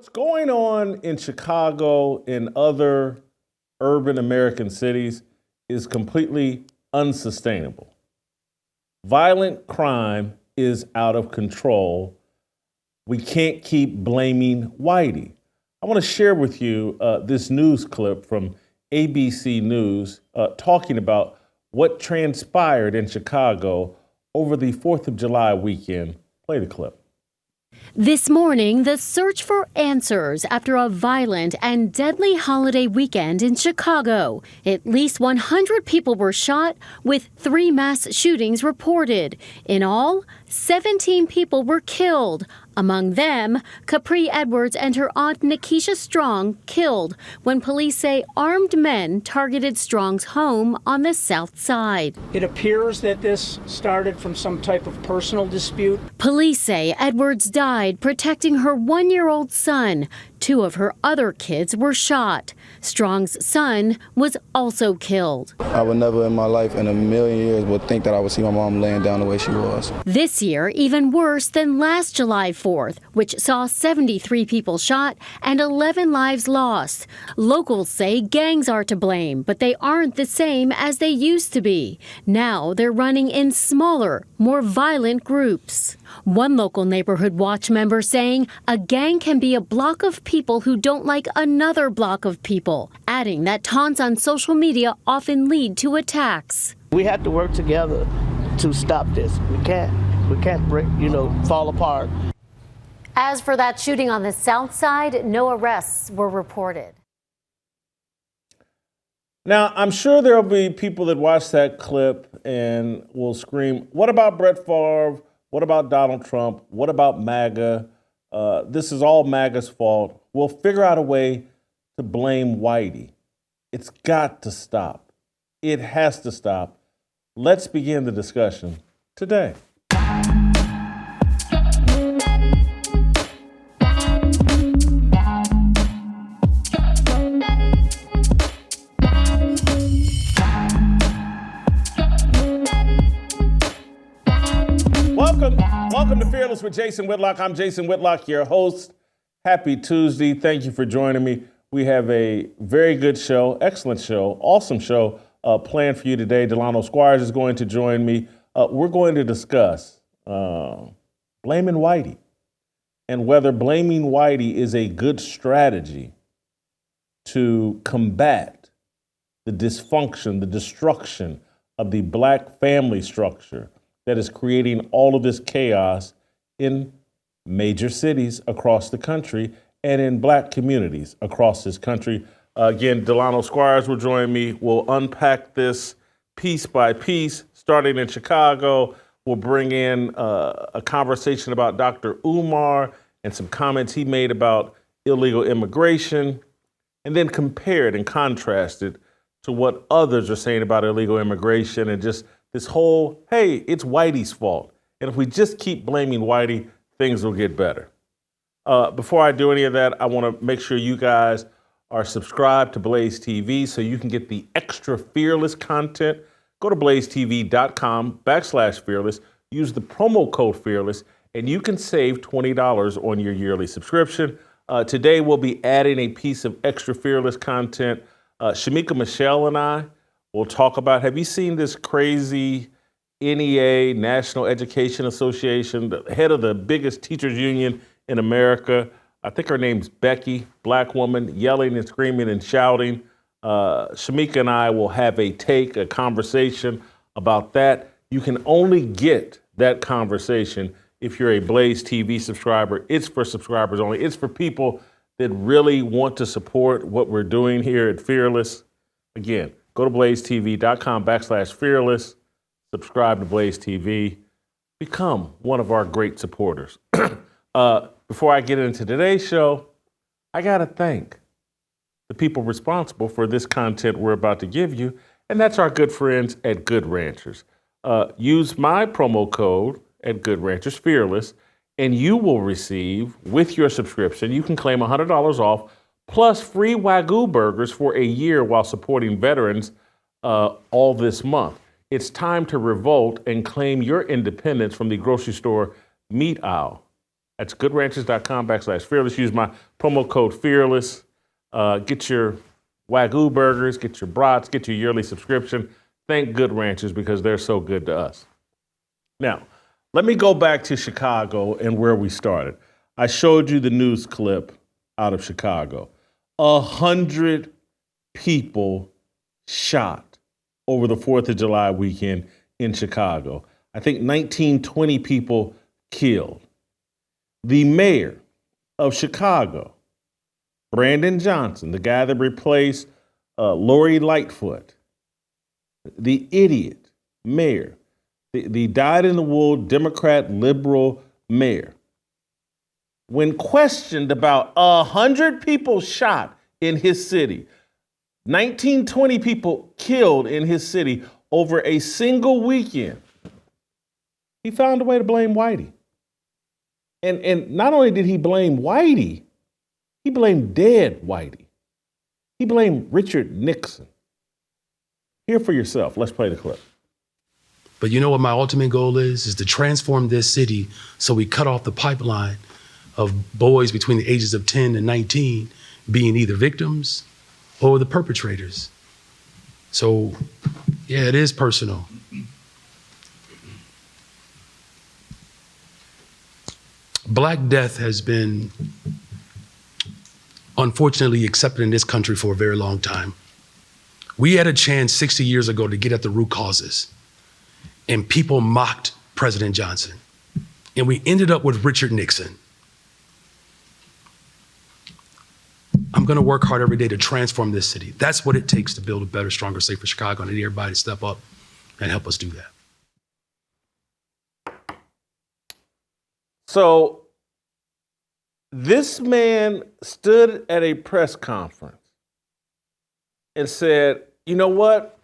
What's going on in Chicago and other urban American cities is completely unsustainable. Violent crime is out of control. We can't keep blaming whitey. I want to share with you this news clip from ABC News talking about what transpired in Chicago over the 4th of July weekend. Play the clip. This morning, the search for answers after a violent and deadly holiday weekend in Chicago. At least 100 people were shot, with 3 mass shootings reported. In all, 17 people were killed. Among them, Capri Edwards and her aunt Nikisha Strong killed when police say armed men targeted Strong's home on the south side. It appears that this started from some type of personal dispute. Police say Edwards died protecting her 1-year-old son. 2 of her other kids were shot. Strong's son was also killed. I would never in my life in a million years would think that I would see my mom laying down the way she was. This year, even worse than last July 4th, which saw 73 people shot and 11 lives lost. Locals say gangs are to blame, but they aren't the same as they used to be. Now they're running in smaller, more violent groups. One local neighborhood watch member saying a gang can be a block of people who don't like another block of people, adding that taunts on social media often lead to attacks. We have to work together to stop this. We can't break, fall apart. As for that shooting on the south side, no arrests were reported. Now, I'm sure there'll be people that watch that clip and will scream, what about Brett Favre? What about Donald Trump? What about MAGA? This is all MAGA's fault. We'll figure out a way to blame whitey. It's got to stop. It has to stop. Let's begin the discussion today. Welcome to Fearless with Jason Whitlock. I'm Jason Whitlock, your host. Happy Tuesday. Thank you for joining me. We have a very good show, excellent show, awesome show planned for you today. Delano Squires is going to join me. We're going to discuss blaming whitey and whether blaming whitey is a good strategy to combat the dysfunction, the destruction of the black family structure that is creating all of this chaos in major cities across the country and in black communities across this country. Again, Delano Squires will join me. We'll unpack this piece by piece, starting in Chicago. We'll bring in a conversation about Dr. Umar and some comments he made about illegal immigration, and then compare it and contrast it to what others are saying about illegal immigration and just this whole, hey, it's whitey's fault. And if we just keep blaming whitey, things will get better. Before I do any of that, I want to make sure you guys are subscribed to Blaze TV so you can get the extra Fearless content. Go to blazetv.com/fearless. Use the promo code Fearless, and you can save $20 on your yearly subscription. Today, we'll be adding a piece of extra Fearless content. Shamika Michelle and I will talk about, have you seen this crazy NEA, National Education Association, the head of the biggest teachers union in America? I think her name's Becky, black woman, yelling and screaming and shouting. Shamika and I will have a conversation about that. You can only get that conversation if you're a Blaze TV subscriber. It's for subscribers only. It's for people that really want to support what we're doing here at Fearless. Again, go to blazetv.com/fearless. Subscribe to Blaze TV. Become one of our great supporters. Before I get into today's show, I got to thank the people responsible for this content we're about to give you, and that's our good friends at Good Ranchers. Use my promo code at Good Ranchers, Fearless, and you will receive, with your subscription, you can claim $100 off, plus free Wagyu burgers for a year while supporting veterans all this month. It's time to revolt and claim your independence from the grocery store meat aisle. That's goodranchers.com/fearless. Use my promo code fearless. Get your Wagyu burgers, get your brats, get your yearly subscription. Thank Good Ranchers because they're so good to us. Now, let me go back to Chicago and where we started. I showed you the news clip out of Chicago. 100 people shot over the 4th of July weekend in Chicago. I think 19, 20 people killed. The mayor of Chicago, Brandon Johnson, the guy that replaced Lori Lightfoot, the idiot mayor, the dyed-in-the-wool Democrat liberal mayor, when questioned about 100 people shot in his city, 19, 20 people killed in his city over a single weekend, he found a way to blame whitey. And not only did he blame whitey, he blamed dead whitey. He blamed Richard Nixon. Hear for yourself. Let's play the clip. But you know what my ultimate goal is to transform this city so we cut off the pipeline of boys between the ages of 10 and 19 being either victims or the perpetrators. So, yeah, it is personal. Black death has been unfortunately accepted in this country for a very long time. We had a chance 60 years ago to get at the root causes, and people mocked President Johnson. And we ended up with Richard Nixon. I'm gonna work hard every day to transform this city. That's what it takes to build a better, stronger, safer Chicago. I need everybody to step up and help us do that. So this man stood at a press conference and said, you know what?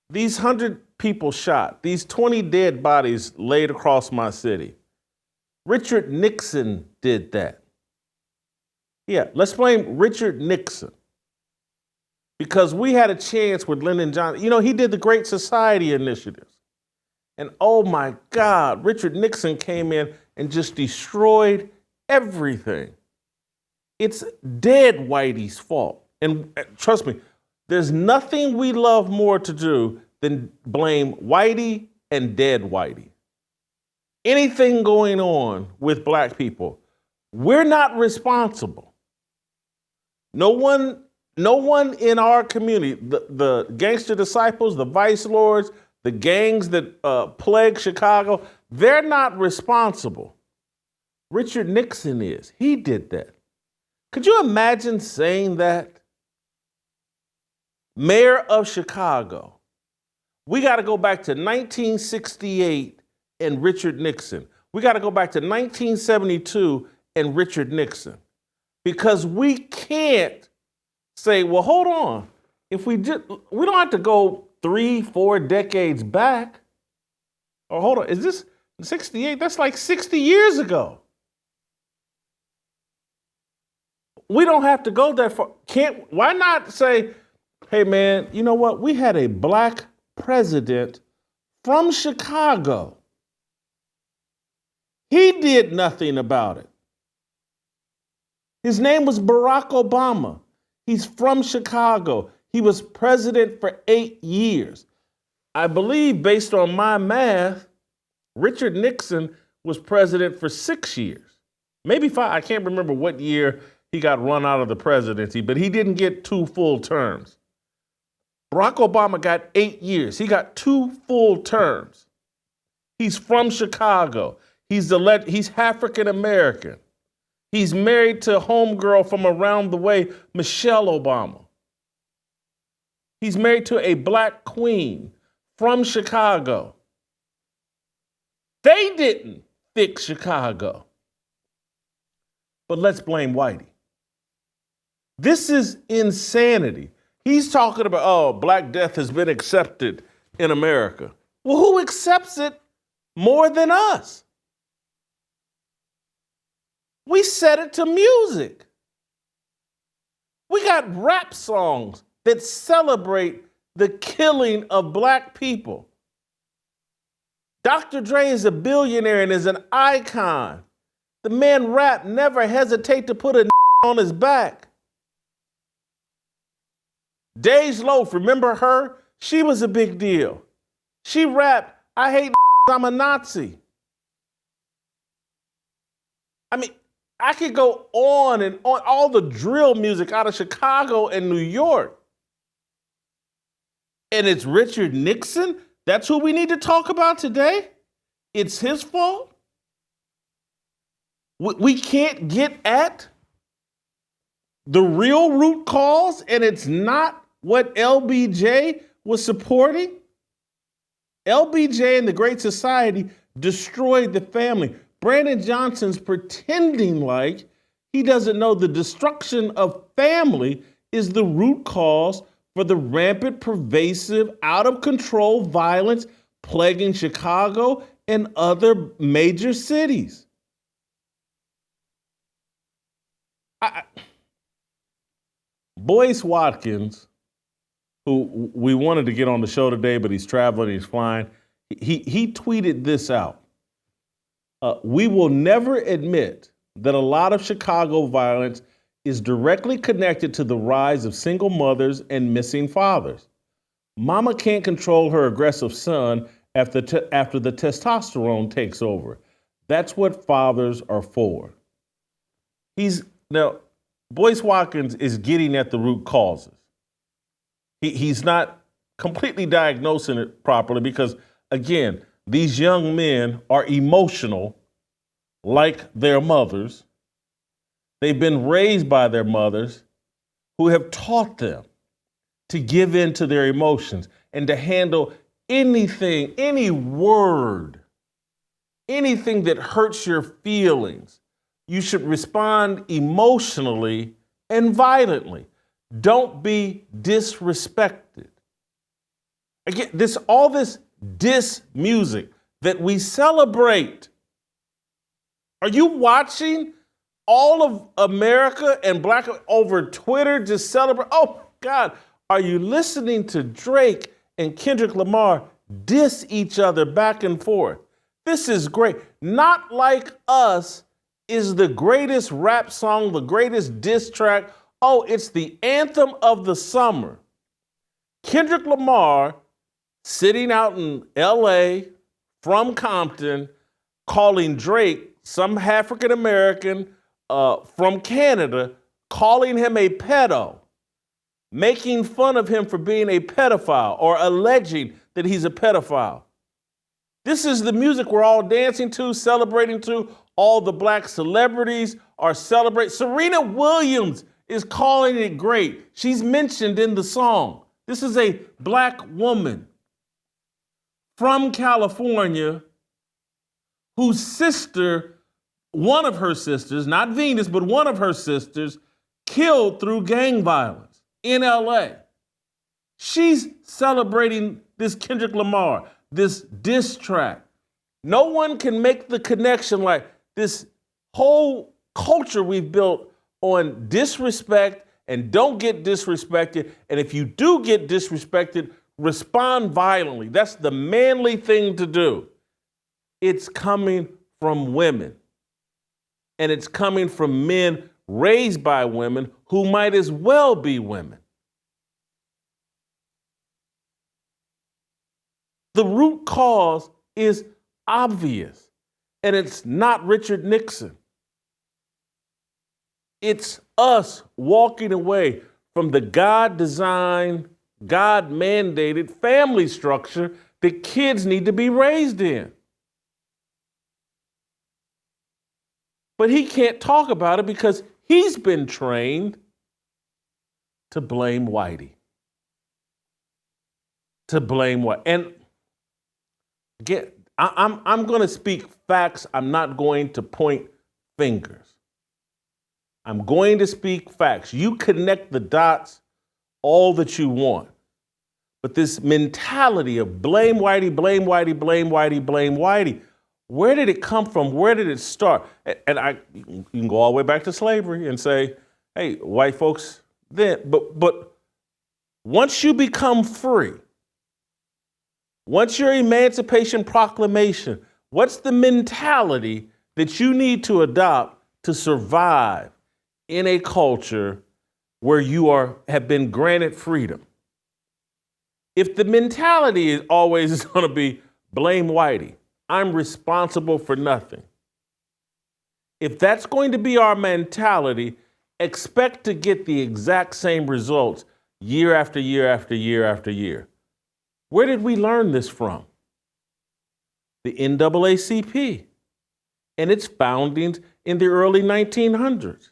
These 100 people shot, these 20 dead bodies laid across my city. Richard Nixon did that. Yeah, let's blame Richard Nixon. Because we had a chance with Lyndon Johnson. You know, he did the Great Society initiatives. And oh my God, Richard Nixon came in and just destroyed everything. It's dead whitey's fault. And trust me, there's nothing we love more to do than blame whitey and dead whitey. Anything going on with black people, we're not responsible. No one in our community, the gangster disciples, the vice lords, the gangs that plague Chicago, they're not responsible. Richard Nixon is. He did that. Could you imagine saying that? Mayor of Chicago. We got to go back to 1968 and Richard Nixon. We got to go back to 1972 and Richard Nixon. Because we can't say, well, hold on. We don't have to go 3-4 decades back. Or hold on, is this 68? That's like 60 years ago. We don't have to go that far. Why not say, hey man, you know what? We had a black president from Chicago. He did nothing about it. His name was Barack Obama. He's from Chicago. He was president for 8 years. I believe, based on my math, Richard Nixon was president for 6 years, maybe 5. I can't remember what year he got run out of the presidency, but he didn't get 2 full terms. Barack Obama got 8 years. He got 2 full terms. He's from Chicago. He's African American. He's married to a homegirl from around the way, Michelle Obama. He's married to a black queen from Chicago. They didn't fix Chicago. But let's blame whitey. This is insanity. He's talking about, oh, black death has been accepted in America. Well, who accepts it more than us? We set it to music. We got rap songs that celebrate the killing of black people. Dr. Dre is a billionaire and is an icon. The man rap, never hesitate to put a on his back. Dej Loaf, remember her? She was a big deal. She rapped, I hate I'm a Nazi. I mean, I could go on and on, all the drill music out of Chicago and New York. And it's Richard Nixon? That's who we need to talk about today? It's his fault? We can't get at the real root cause, and it's not what LBJ was supporting? LBJ and the Great Society destroyed the family. Brandon Johnson's pretending like he doesn't know the destruction of family is the root cause for the rampant, pervasive, out of control violence plaguing Chicago and other major cities. Boyce Watkins, who we wanted to get on the show today, but he's traveling, he's flying, he tweeted this out. We will never admit that a lot of Chicago violence is directly connected to the rise of single mothers and missing fathers. Mama can't control her aggressive son after the testosterone takes over. That's what fathers are for. Now, Boyce Watkins is getting at the root causes. He's not completely diagnosing it properly because, again, these young men are emotional like their mothers. They've been raised by their mothers who have taught them to give in to their emotions and to handle anything, any word, anything that hurts your feelings. You should respond emotionally and violently. Don't be disrespected. Again, all this diss music that we celebrate. Are you watching all of America and Black over Twitter just celebrate? Oh, God. Are you listening to Drake and Kendrick Lamar diss each other back and forth? This is great. Not Like Us is the greatest rap song, the greatest diss track. Oh, it's the anthem of the summer. Kendrick Lamar sitting out in LA from Compton, calling Drake, some African American from Canada, calling him a pedo, making fun of him for being a pedophile or alleging that he's a pedophile. This is the music we're all dancing to, celebrating to. All the Black celebrities are celebrating. Serena Williams is calling it great. She's mentioned in the song. This is a Black woman from California whose sister, one of her sisters, not Venus, but one of her sisters, killed through gang violence in LA. She's celebrating this Kendrick Lamar, this diss track. No one can make the connection like this whole culture we've built on disrespect and don't get disrespected. And if you do get disrespected, respond violently. That's the manly thing to do. It's coming from women. And it's coming from men raised by women who might as well be women. The root cause is obvious. And it's not Richard Nixon. It's us walking away from the God-designed, God-mandated family structure that kids need to be raised in. But he can't talk about it because he's been trained to blame whitey. To blame what? And again, I'm going to speak facts. I'm not going to point fingers. I'm going to speak facts. You connect the dots all that you want. But this mentality of blame whitey, blame whitey, blame whitey, blame whitey, where did it come from? Where did it start? And you can go all the way back to slavery and say, hey, white folks, then, but once you become free, once your Emancipation Proclamation, what's the mentality that you need to adopt to survive in a culture where you have been granted freedom. If the mentality is always going to be blame whitey, I'm responsible for nothing. If that's going to be our mentality, expect to get the exact same results year after year after year after year. Where did we learn this from? The NAACP and its foundings in the early 1900s.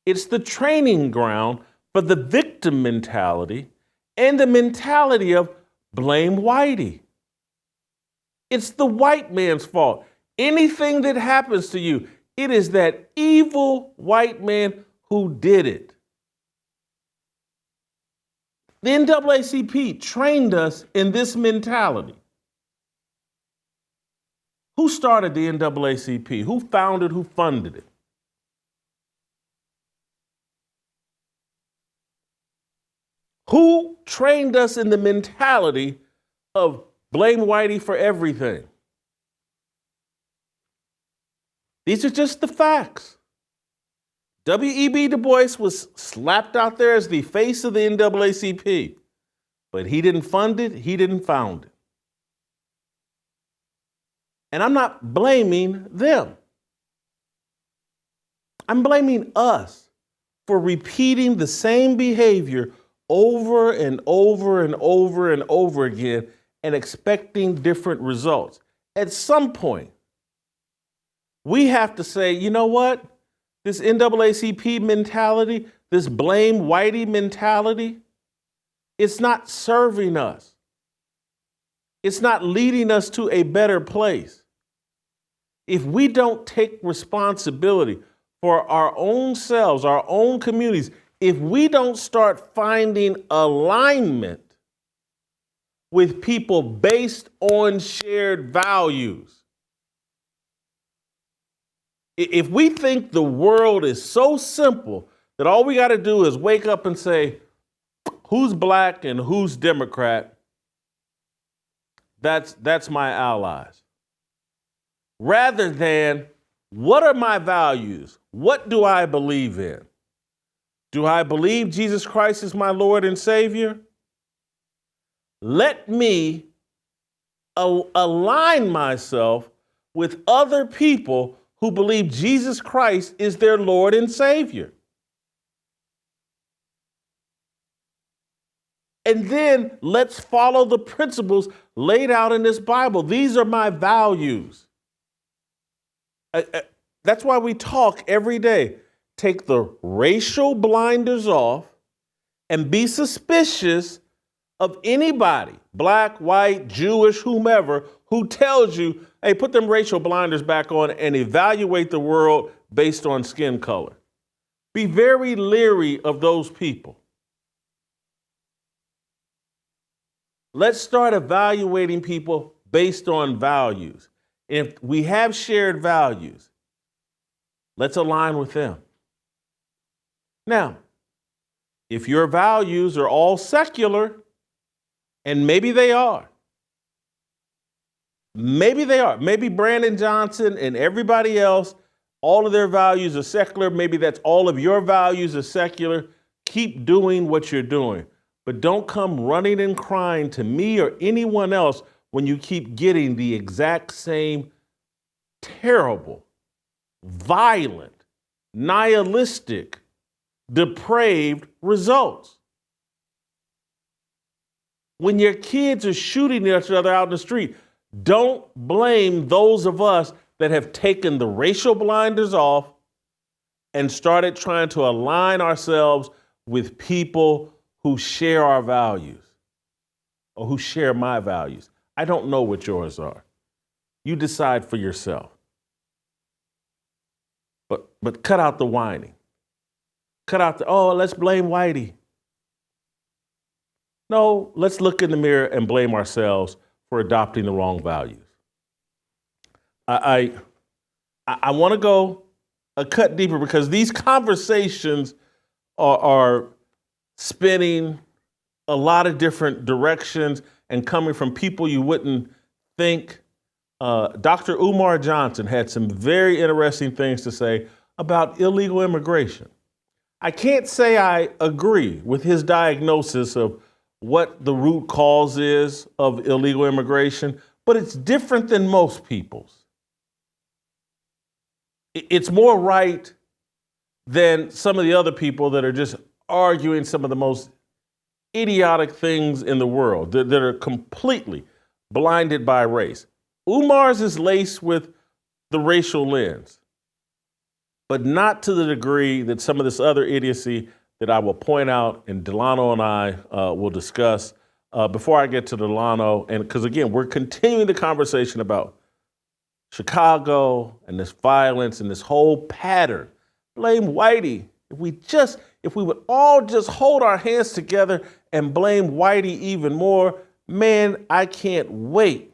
It's the training ground for the victim mentality and the mentality of blame whitey. It's the white man's fault. Anything that happens to you, it is that evil white man who did it. The NAACP trained us in this mentality. Who started the NAACP? Who founded, who funded it? Who trained us in the mentality of blame whitey for everything? These are just the facts. W.E.B. Du Bois was slapped out there as the face of the NAACP, but he didn't fund it, he didn't found it. And I'm not blaming them. I'm blaming us for repeating the same behavior over and over and over and over again and expecting different results. At some point, we have to say, you know what? This NAACP mentality, this blame whitey mentality, it's not serving us. It's not leading us to a better place. If we don't take responsibility for our own selves, our own communities, if we don't start finding alignment with people based on shared values, if we think the world is so simple that all we got to do is wake up and say, who's black and who's Democrat, that's my allies. Rather than, what are my values? What do I believe in? Do I believe Jesus Christ is my Lord and Savior? Let me align myself with other people who believe Jesus Christ is their Lord and Savior. And then let's follow the principles laid out in this Bible. These are my values. That's why we talk every day. Take the racial blinders off and be suspicious of anybody, black, white, Jewish, whomever, who tells you, hey, put them racial blinders back on and evaluate the world based on skin color. Be very leery of those people. Let's start evaluating people based on values. If we have shared values, let's align with them. Now, if your values are all secular, and maybe they are, maybe Brandon Johnson and everybody else, all of their values are secular, maybe that's all of your values are secular, keep doing what you're doing. But don't come running and crying to me or anyone else when you keep getting the exact same terrible, violent, nihilistic, depraved results. When your kids are shooting each other out in the street, don't blame those of us that have taken the racial blinders off and started trying to align ourselves with people who share our values or who share my values. I don't know what yours are. You decide for yourself. But cut out the whining. Cut out the, oh, let's blame whitey. No, let's look in the mirror and blame ourselves for adopting the wrong values. I want to go a cut deeper because these conversations are spinning a lot of different directions and coming from people you wouldn't think Dr. Umar Johnson had some very interesting things to say about illegal immigration. I can't say I agree with his diagnosis of what the root cause is of illegal immigration, but it's different than most people's. It's more right than some of the other people that are just arguing some of the most idiotic things in the world that are completely blinded by race. Umar's is laced with the racial lens, but not to the degree that some of this other idiocy that I will point out and Delano and I will discuss. Before I get to Delano, and because again, we're continuing the conversation about Chicago and this violence and this whole pattern. Blame whitey. If we would all just hold our hands together and blame whitey even more, man, I can't wait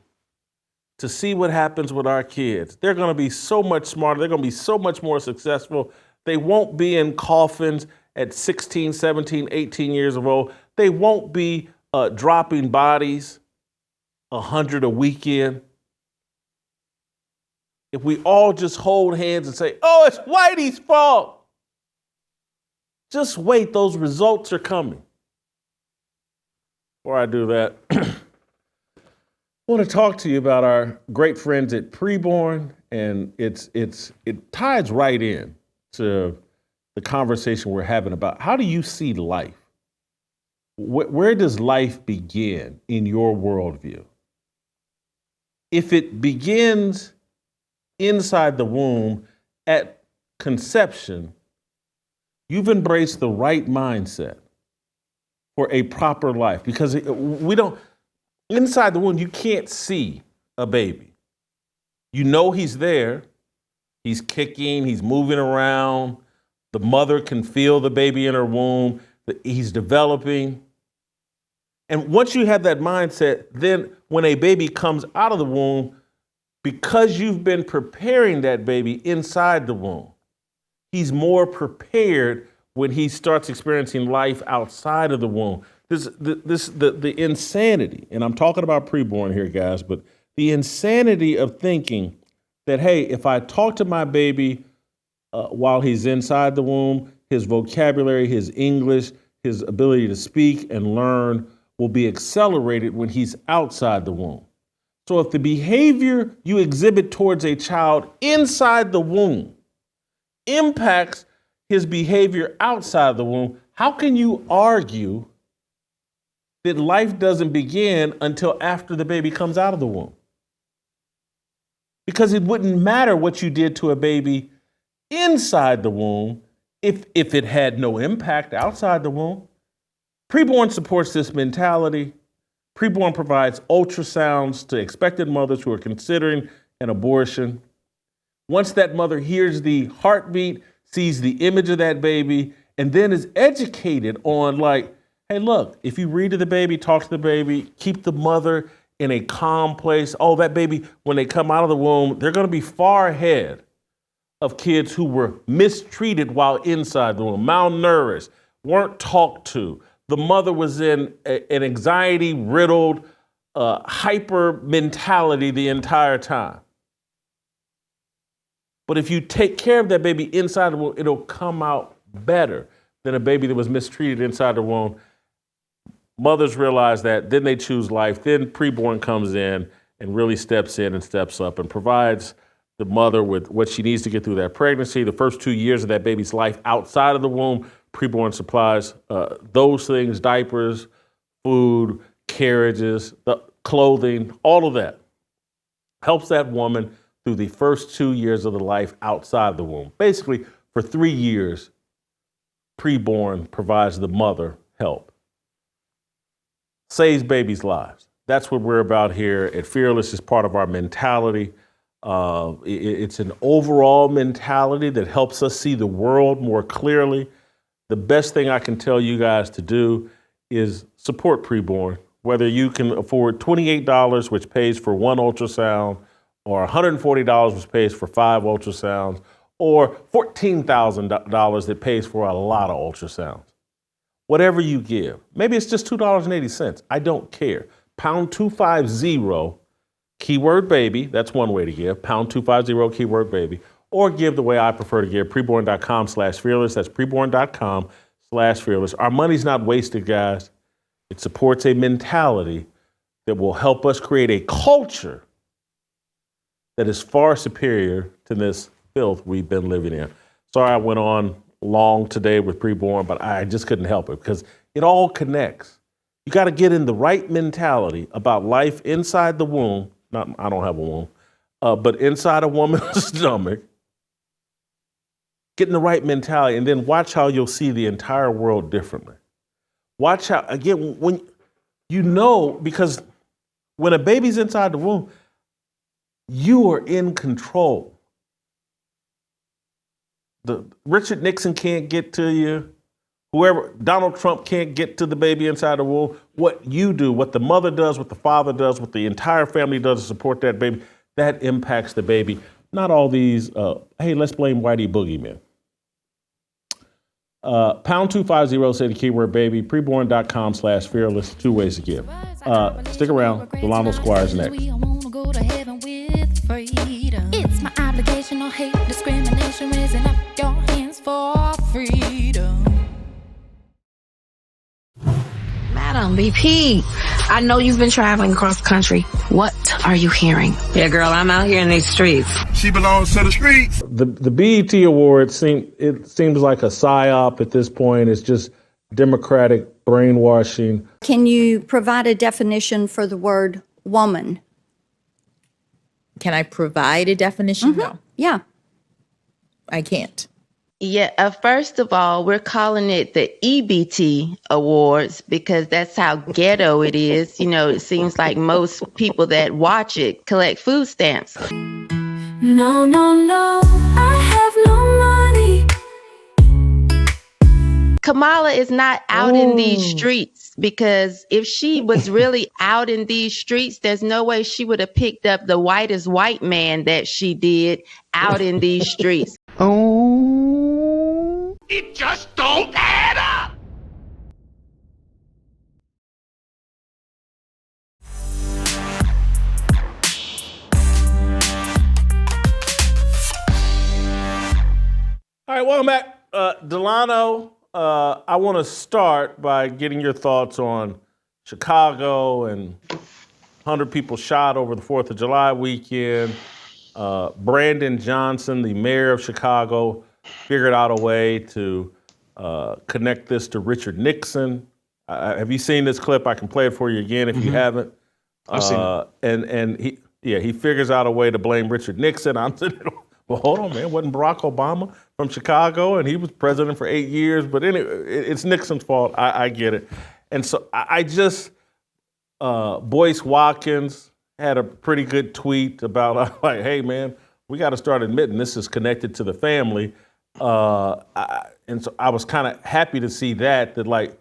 to see what happens with our kids. They're going to be so much smarter. They're going to be so much more successful. They won't be in coffins at 16, 17, 18 years old. They won't be dropping bodies 100 a weekend. If we all just hold hands and say, oh, it's whitey's fault. Just wait, those results are coming. Before I do that, I want to talk to you about our great friends at PREBORN, and it ties right in to the conversation we're having about how do you see life? Where does life begin in your worldview? If it begins inside the womb at conception, you've embraced the right mindset for a proper life, because inside the womb, you can't see a baby. You know he's there. He's kicking, he's moving around. The mother can feel the baby in her womb. He's developing. And once you have that mindset, then when a baby comes out of the womb, because you've been preparing that baby inside the womb, he's prepared when he starts experiencing life outside of the womb. The insanity, and I'm talking about PREBORN here, guys, but the insanity of thinking that, hey, if I talk to my baby while he's inside the womb, his vocabulary, his English, his ability to speak and learn will be accelerated when he's outside the womb. So if the behavior you exhibit towards a child inside the womb impacts his behavior outside the womb, how can you argue that life doesn't begin until after the baby comes out of the womb? Because it wouldn't matter what you did to a baby inside the womb if it had no impact outside the womb. PREBORN supports this mentality. PREBORN provides ultrasounds to expectant mothers who are considering an abortion. Once that mother hears the heartbeat, sees the image of that baby, and then is educated on, like, hey, look, if you read to the baby, talk to the baby, keep the mother in a calm place. Oh, that baby, when they come out of the womb, they're going to be far ahead of kids who were mistreated while inside the womb, malnourished, weren't talked to. The mother was in an anxiety-riddled, hyper mentality the entire time. But if you take care of that baby inside the womb, it'll come out better than a baby that was mistreated inside the womb. Mothers realize that, then they choose life. Then PREBORN comes in and really steps in and steps up and provides the mother with what she needs to get through that pregnancy. The first 2 years of that baby's life outside of the womb, PREBORN supplies those things: diapers, food, carriages, the clothing, all of that. Helps that woman through the first 2 years of the life outside the womb. Basically, for 3 years, PREBORN provides the mother help. Saves babies' lives. That's what we're about here at Fearless. It's part of our mentality. It's an overall mentality that helps us see the world more clearly. The best thing I can tell you guys to do is support PREBORN. Whether you can afford $28, which pays for one ultrasound, or $140, which pays for 5 ultrasounds, or $14,000 that pays for a lot of ultrasounds. Whatever you give. Maybe it's just $2.80. I don't care. Pound 250 keyword baby. That's one way to give. Pound 250 keyword baby. Or give the way I prefer to give, preborn.com/fearless. That's preborn.com/fearless. Our money's not wasted, guys. It supports a mentality that will help us create a culture that is far superior to this filth we've been living in. Sorry I went on long today with preborn, but I just couldn't help it because it all connects. You got to get in the right mentality about life inside the womb. I don't have a womb, but inside a woman's stomach. Get in the right mentality, and then watch how you'll see the entire world differently. Watch how, again, when because when a baby's inside the womb, you are in control. Richard Nixon can't get to you. Donald Trump can't get to the baby inside the womb. What you do, what the mother does, what the father does, what the entire family does to support that baby, that impacts the baby. Not all these, hey, let's blame whitey boogeymen. Pound 250, say the keyword baby, preborn.com/fearless, 2 ways to give. Stick around, Delano Squires next. It's my obligation, no hate, discrimination, raising up your hands for freedom. Madam BP, I know you've been traveling across the country. What are you hearing? Yeah, girl, I'm out here in these streets. She belongs to the streets. The BET Award seems like a psyop at this point. It's just Democratic brainwashing. Can you provide a definition for the word woman? Can I provide a definition? Mm-hmm. No. Yeah. I can't. Yeah, first of all, we're calling it the EBT Awards because that's how ghetto it is. You know, it seems like most people that watch it collect food stamps. No, no, no, I have no money. Kamala is not out in these streets because if she was really out in these streets, there's no way she would have picked up the whitest white man that she did out in these streets. It just don't add up. All right, welcome back. Delano, I want to start by getting your thoughts on Chicago and 100 people shot over the 4th of July weekend. Brandon Johnson, the mayor of Chicago, figured out a way to connect this to Richard Nixon. Have you seen this clip? I can play it for you again if you haven't. I've seen it. And he figures out a way to blame Richard Nixon. I'm sitting there, well, hold on, man. Wasn't Barack Obama from Chicago? And he was president for 8 years. But anyway, it's Nixon's fault. I get it. And so Boyce Watkins had a pretty good tweet about, like, hey, man, we got to start admitting this is connected to the family. And so I was kind of happy to see that like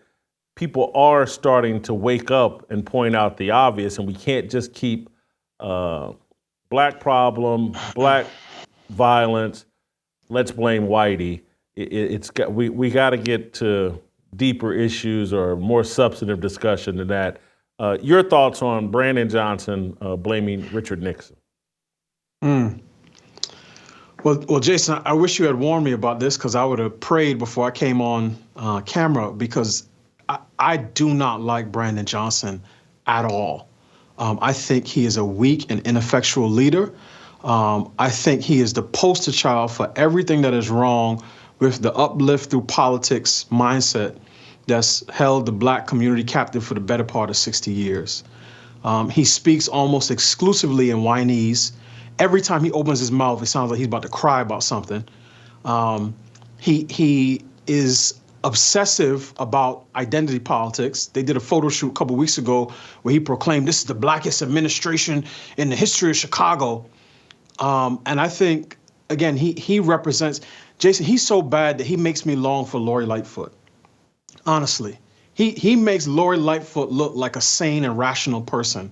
people are starting to wake up and point out the obvious, and we can't just keep black problem, black violence. Let's blame whitey. We got to get to deeper issues or more substantive discussion than that. Your thoughts on Brandon Johnson blaming Richard Nixon? Well, Jason, I wish you had warned me about this because I would have prayed before I came on camera because I do not like Brandon Johnson at all. I think he is a weak and ineffectual leader. I think he is the poster child for everything that is wrong with the uplift through politics mindset that's held the black community captive for the better part of 60 years. He speaks almost exclusively in Chinese. Every time he opens his mouth, it sounds like he's about to cry about something. He is obsessive about identity politics. They did a photo shoot a couple weeks ago where he proclaimed this is the blackest administration in the history of Chicago. And I think, again, he represents, Jason, he's so bad that he makes me long for Lori Lightfoot. Honestly, he makes Lori Lightfoot look like a sane and rational person.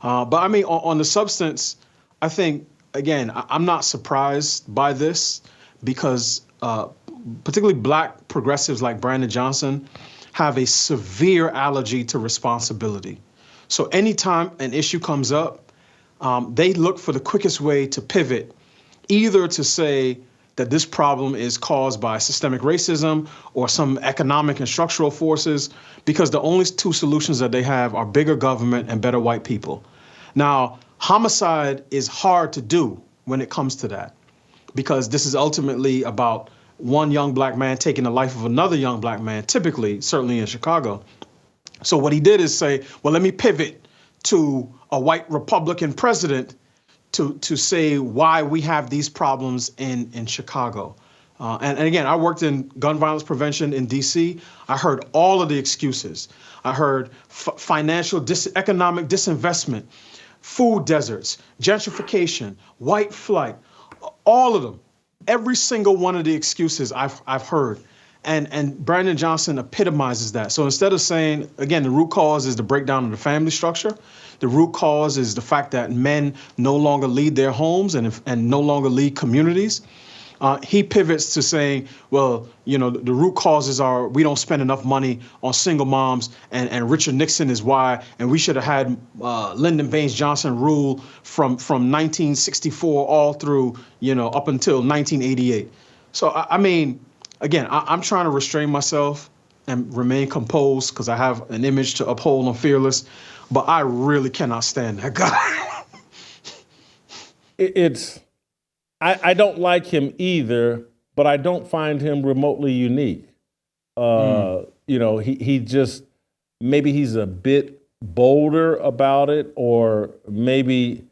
But I mean, on the substance, I think, again, I'm not surprised by this because particularly black progressives like Brandon Johnson have a severe allergy to responsibility. So anytime an issue comes up, they look for the quickest way to pivot, either to say that this problem is caused by systemic racism or some economic and structural forces, because the only two solutions that they have are bigger government and better white people. Now, homicide is hard to do when it comes to that, because this is ultimately about one young black man taking the life of another young black man, typically, certainly in Chicago. So what he did is say, well, let me pivot to a white Republican president to say why we have these problems in Chicago. And again, I worked in gun violence prevention in DC. I heard all of the excuses. I heard financial, economic disinvestment, food deserts, gentrification, white flight, all of them. Every single one of the excuses I've heard. And Brandon Johnson epitomizes that. So instead of saying, again, the root cause is the breakdown of the family structure, the root cause is the fact that men no longer lead their homes and no longer lead communities, he pivots to saying, well, you know, the root causes are we don't spend enough money on single moms, and Richard Nixon is why, and we should have had Lyndon Baines Johnson rule from 1964 all through, you know, up until 1988. So, I mean, again, I'm trying to restrain myself and remain composed because I have an image to uphold. I'm fearless, but I really cannot stand that guy. I don't like him either, but I don't find him remotely unique. You know, he just, maybe he's a bit bolder about it, or maybe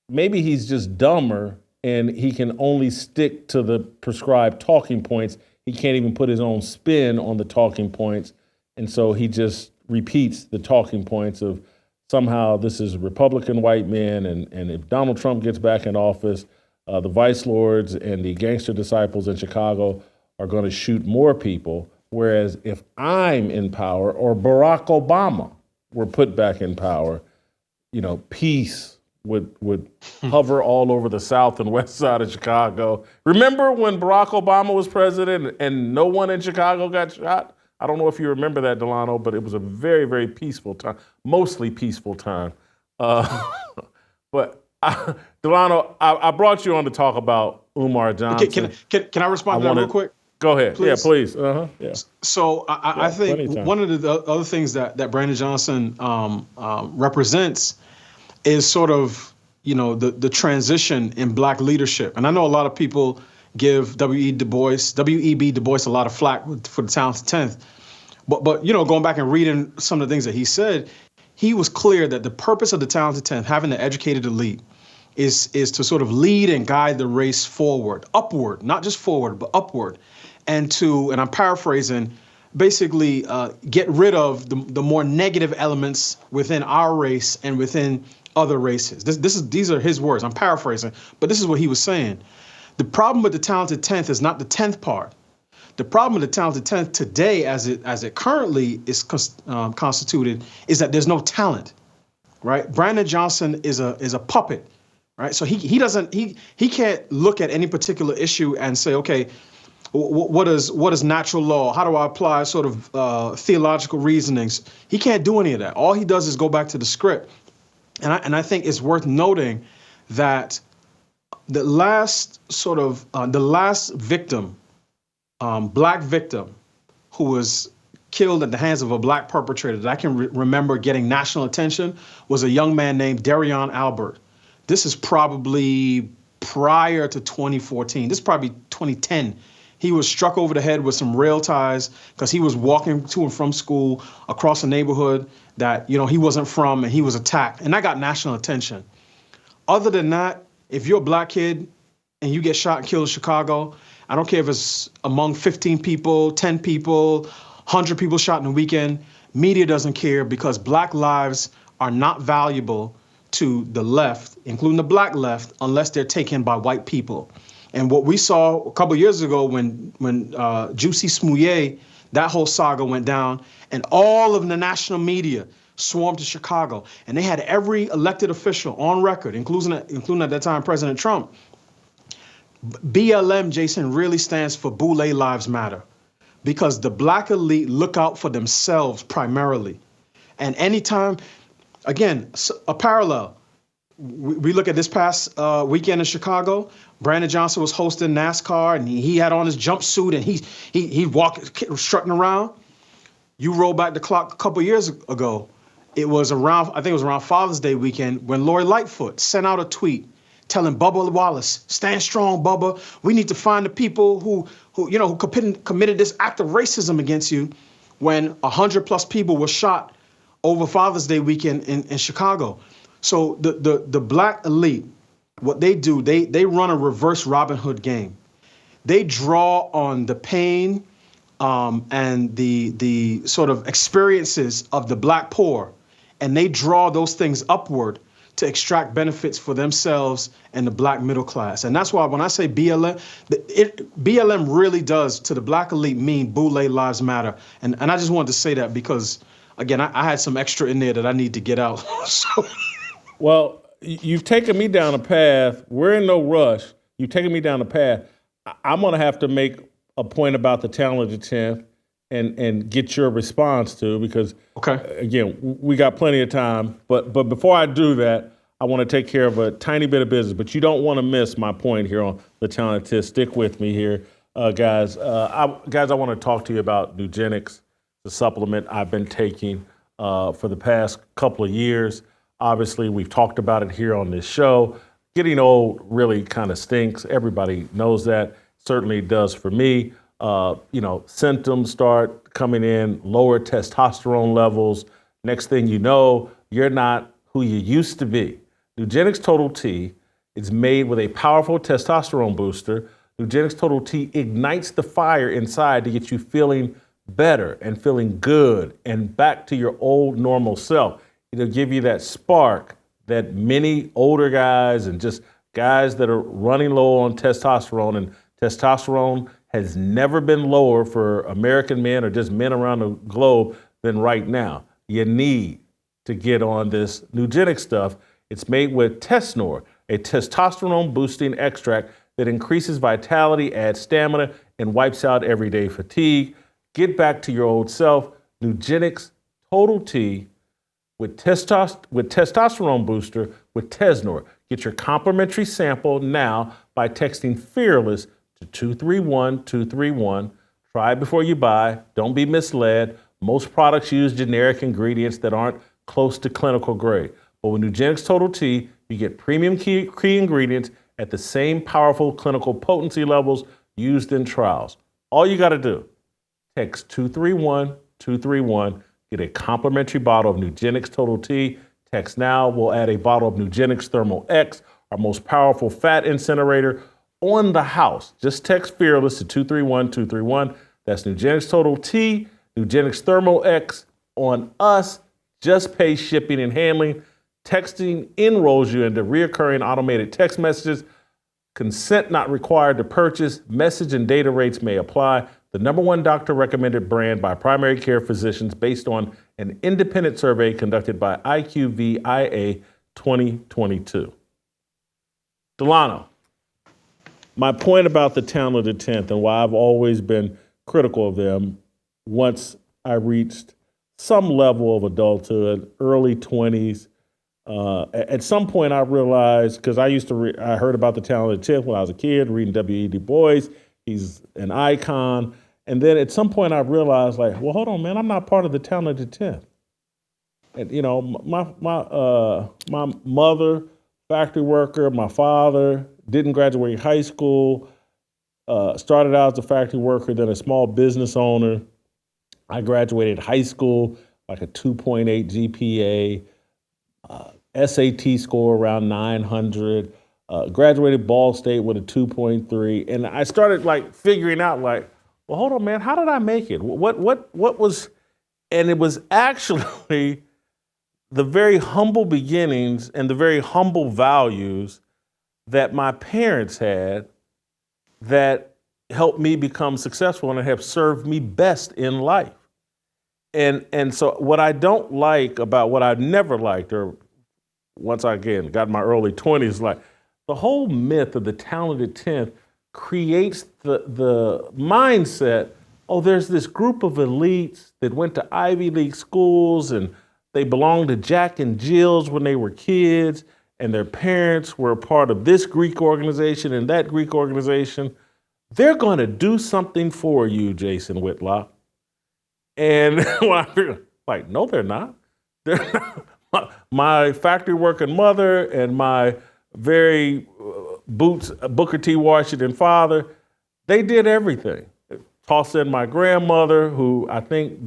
he's just dumber and he can only stick to the prescribed talking points. He can't even put his own spin on the talking points. And so he just repeats the talking points of somehow this is Republican white men, and if Donald Trump gets back in office, the vice lords and the gangster disciples in Chicago are going to shoot more people. Whereas if I'm in power, or Barack Obama were put back in power, you know, peace would hover all over the south and west side of Chicago. Remember when Barack Obama was president and no one in Chicago got shot? I don't know if you remember that, Delano, but it was a very, very peaceful time, mostly peaceful time. But Delano, I brought you on to talk about Umar Johnson. Can I respond to that real quick? Go ahead. Please. Yeah, please. Yeah. So I think one of the other things that Brandon Johnson represents is sort of, you know, the transition in black leadership. And I know a lot of people give W.E.B. Du Bois a lot of flack for the Talented 10th. But you know, going back and reading some of the things that he said, he was clear that the purpose of the Talented 10th, having the educated elite, is to sort of lead and guide the race forward, upward, not just forward, but upward. And I'm paraphrasing, basically get rid of the more negative elements within our race and within other races. These are his words. I'm paraphrasing, but this is what he was saying. The problem with the Talented 10th is not the 10th part. The problem with the Talented 10th today, as it currently is constituted, is that there's no talent, right? Brandon Johnson is a puppet, right? So he can't look at any particular issue and say, okay, what is natural law? How do I apply sort of theological reasonings? He can't do any of that. All he does is go back to the script. And I think it's worth noting that the last victim, black victim, who was killed at the hands of a black perpetrator that I can remember getting national attention, was a young man named Darion Albert. This is probably prior to 2014. This is probably 2010. He was struck over the head with some rail ties because he was walking to and from school across a neighborhood that, you know, he wasn't from, and he was attacked. And that got national attention. Other than that, if you're a black kid and you get shot and killed in Chicago, I don't care if it's among 15 people, 10 people, 100 people shot in a weekend, media doesn't care, because black lives are not valuable to the left, including the black left, unless they're taken by white people. And what we saw a couple of years ago when Juicy Smouye, that whole saga went down, and all of the national media swarmed to Chicago, and they had every elected official on record, including at that time President Trump. BLM, Jason, really stands for Boule Lives Matter, because the black elite look out for themselves primarily. And anytime, again, a parallel, We look at this past weekend in Chicago. Brandon Johnson was hosting NASCAR, and he had on his jumpsuit, and he walked, strutting around. You roll back the clock a couple years ago. It was around, I think it was around Father's Day weekend, when Lori Lightfoot sent out a tweet telling Bubba Wallace, "Stand strong, Bubba. We need to find the people who committed this act of racism against you," when 100+ people were shot over Father's Day weekend in Chicago. So the black elite, what they do, they run a reverse Robin Hood game. They draw on the pain and the sort of experiences of the black poor, and they draw those things upward to extract benefits for themselves and the black middle class. And that's why when I say BLM, BLM really does to the black elite mean Boule Lives Matter. And I just wanted to say that because, again, I had some extra in there that I need to get out. So. Well, you've taken me down a path. We're in no rush. You've taken me down a path. I'm going to have to make a point about the talented 10th and get your response to, because, again, we got plenty of time. But before I do that, I want to take care of a tiny bit of business. But you don't want to miss my point here on the talented 10th. Stick with me here, guys. I want to talk to you about NUGENIX, the supplement I've been taking for the past couple of years. Obviously, we've talked about it here on this show. Getting old really kind of stinks. Everybody knows that. Certainly does for me. Symptoms start coming in, lower testosterone levels. Next thing you know, you're not who you used to be. NUGENIX Total T is made with a powerful testosterone booster. NUGENIX Total T ignites the fire inside to get you feeling better and feeling good and back to your old normal self. It'll give you that spark that many older guys and just guys that are running low on testosterone, and testosterone has never been lower for American men or just men around the globe than right now. You need to get on this NUGENIX stuff. It's made with Tesnor, a testosterone boosting extract that increases vitality, adds stamina, and wipes out everyday fatigue. Get back to your old self. NUGENIX Total T with testosterone booster with Tesnor. Get your complimentary sample now by texting FEARLESS to 231-231. Try it before you buy. Don't be misled. Most products use generic ingredients that aren't close to clinical grade. But with NUGENIX Total T, you get premium key ingredients at the same powerful clinical potency levels used in trials. All you got to do, text 231-231. Get a complimentary bottle of NUGENIX Total T. Text now. We'll add a bottle of NUGENIX Thermal X, our most powerful fat incinerator on the house. Just text FEARLESS to 231-231. That's NUGENIX Total T, NUGENIX Thermal X on us. Just pay shipping and handling. Texting enrolls you into reoccurring automated text messages. Consent not required to purchase. Message and data rates may apply. The #1 doctor recommended brand by primary care physicians based on an independent survey conducted by IQVIA 2022. Delano, my point about the talented 10th and why I've always been critical of them, once I reached some level of adulthood, early 20s, at some point I realized, because I heard about the talented 10th when I was a kid, reading W.E. Du Bois. He's an icon. And then at some point I realized, well, hold on, man, I'm not part of the talented 10th. And, my mother, factory worker, my father, didn't graduate high school, started out as a factory worker, then a small business owner. I graduated high school, like a 2.8 GPA, SAT score around 900, graduated Ball State with a 2.3. And I started figuring out well, hold on, man, how did I make it? What was, and it was actually the very humble beginnings and the very humble values that my parents had that helped me become successful and have served me best in life. And so what I don't like about what I never liked, or once I again got in my early 20s, the whole myth of the talented 10th creates the mindset, there's this group of elites that went to Ivy League schools and they belonged to Jack and Jill's when they were kids, and their parents were a part of this Greek organization and that Greek organization, they're going to do something for you, Jason Whitlock. And like, no, they're not. My factory working mother and my very Booker T. Washington father, they did everything. Toss in my grandmother, who I think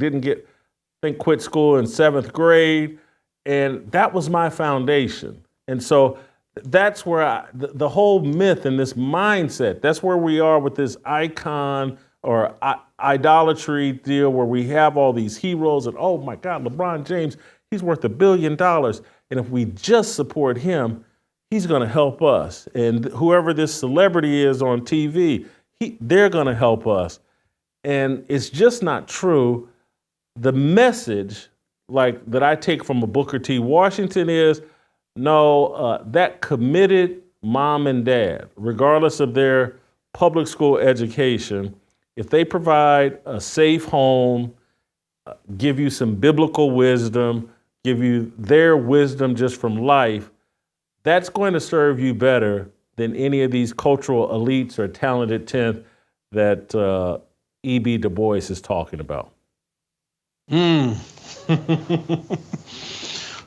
quit school in 7th grade, and that was my foundation. And so that's where the whole myth and this mindset, that's where we are with this icon or idolatry deal where we have all these heroes and, oh my God, LeBron James, he's worth $1 billion. And if we just support him, he's going to help us. And whoever this celebrity is on TV, they're going to help us. And it's just not true. The message that I take from a Booker T. Washington is, no, that committed mom and dad, regardless of their public school education, if they provide a safe home, give you some biblical wisdom, give you their wisdom just from life, that's going to serve you better than any of these cultural elites or talented 10th that E.B. Du Bois is talking about.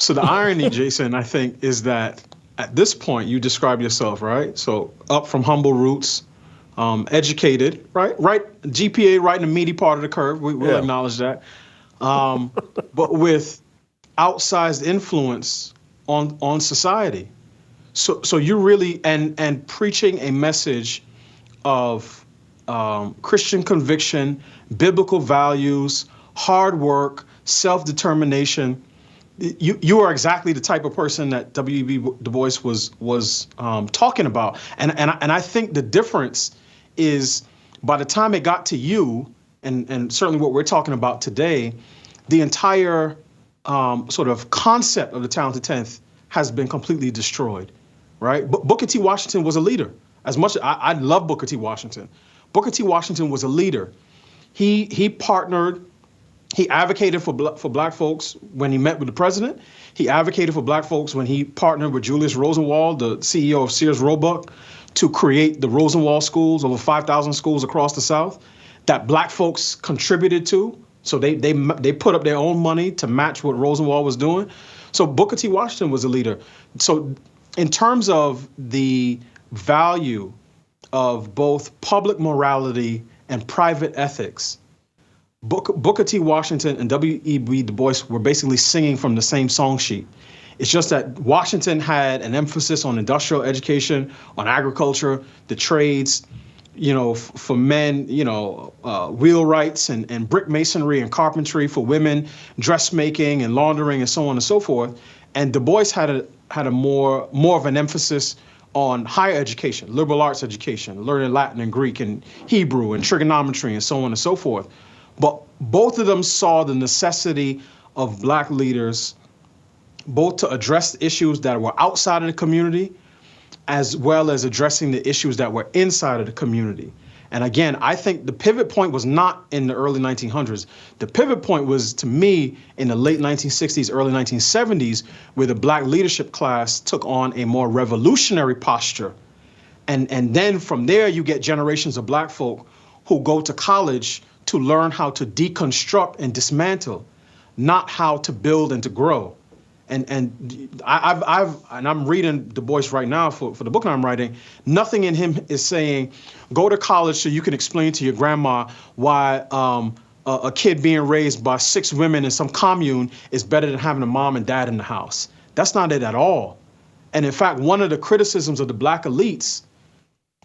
So the irony, Jason, I think, is that at this point, you describe yourself, right? So up from humble roots, educated, right? GPA right in the meaty part of the curve. We'll acknowledge that. But with outsized influence on society. So you really, and preaching a message of Christian conviction, biblical values, hard work, self-determination. You are exactly the type of person that W.E.B. Du Bois was talking about. And I think the difference is by the time it got to you, and certainly what we're talking about today, the entire sort of concept of the talented 10th has been completely destroyed, right? Booker T. Washington was a leader. As much as I love Booker T. Washington. Booker T. Washington was a leader. He partnered. He advocated for black folks when he met with the president. He advocated for black folks when he partnered with Julius Rosenwald, the CEO of Sears Roebuck, to create the Rosenwald schools, over 5,000 schools across the South, that black folks contributed to. So they put up their own money to match what Rosenwald was doing. So Booker T. Washington was a leader. So in terms of the value of both public morality and private ethics, Booker T. Washington and W.E.B. Du Bois were basically singing from the same song sheet. It's just that Washington had an emphasis on industrial education, on agriculture, the trades, for men, wheelwrights and brick masonry and carpentry, for women, dressmaking and laundering and so on and so forth. And Du Bois had a more of an emphasis on higher education, liberal arts education, learning Latin and Greek and Hebrew and trigonometry and so on and so forth. But both of them saw the necessity of black leaders both to address issues that were outside of the community as well as addressing the issues that were inside of the community. And again, I think the pivot point was not in the early 1900s. The pivot point was, to me, in the late 1960s, early 1970s, where the black leadership class took on a more revolutionary posture. And then from there, you get generations of black folk who go to college to learn how to deconstruct and dismantle, not how to build and to grow. And I'm reading Du Bois right now for the book I'm writing. Nothing in him is saying, go to college so you can explain to your grandma why a kid being raised by 6 women in some commune is better than having a mom and dad in the house. That's not it at all. And in fact, one of the criticisms of the black elites,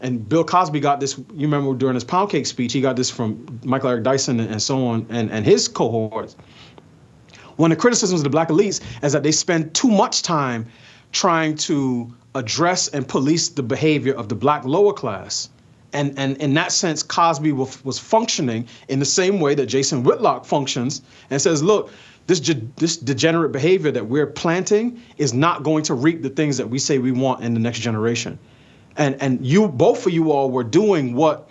and Bill Cosby got this, you remember during his pound cake speech, he got this from Michael Eric Dyson and so on, and his cohorts. One of the criticisms of the black elites is that they spend too much time trying to address and police the behavior of the black lower class. And in that sense, Cosby was functioning in the same way that Jason Whitlock functions and says, look, this degenerate behavior that we're planting is not going to reap the things that we say we want in the next generation. And both of you all were doing what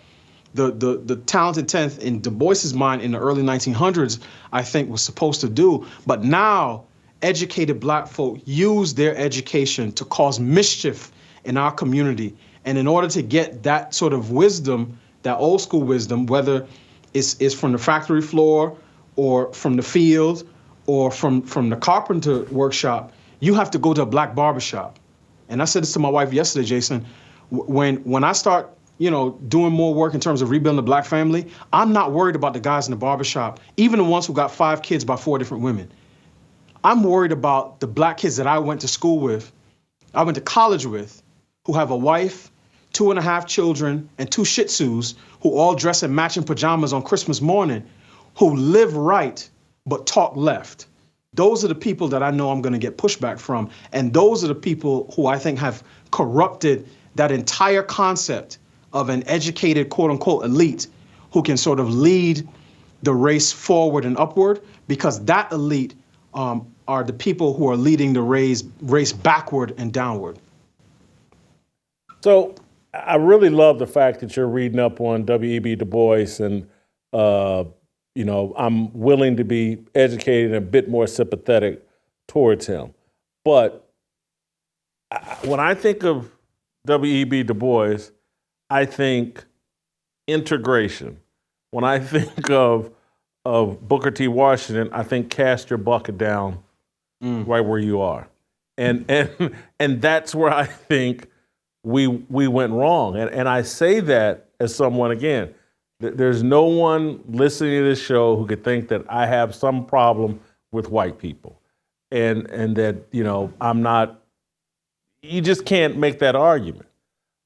the talented 10th in Du Bois's mind in the early 1900s, I think, was supposed to do. But now educated black folk use their education to cause mischief in our community. And in order to get that sort of wisdom, that old school wisdom, whether it's from the factory floor or from the field or from the carpenter workshop, you have to go to a black barbershop. And I said this to my wife yesterday, Jason, when I start, doing more work in terms of rebuilding the black family, I'm not worried about the guys in the barbershop, even the ones who got 5 kids by 4 different women. I'm worried about the black kids that I went to school with, I went to college with, who have a wife, 2.5 children, and 2 Shih Tzus, who all dress in matching pajamas on Christmas morning, who live right but talk left. Those are the people that I know I'm going to get pushback from. And those are the people who I think have corrupted that entire concept of an educated, quote unquote, elite who can sort of lead the race forward and upward, because that elite are the people who are leading the race backward and downward. So I really love the fact that you're reading up on W.E.B. Du Bois, and I'm willing to be educated and a bit more sympathetic towards him. But when I think of W.E.B. Du Bois, I think integration. When I think of Booker T. Washington, I think cast your bucket down right where you are. And that's where I think we went wrong. And I say that as someone, again, there's no one listening to this show who could think that I have some problem with white people. And that, I'm not, you just can't make that argument.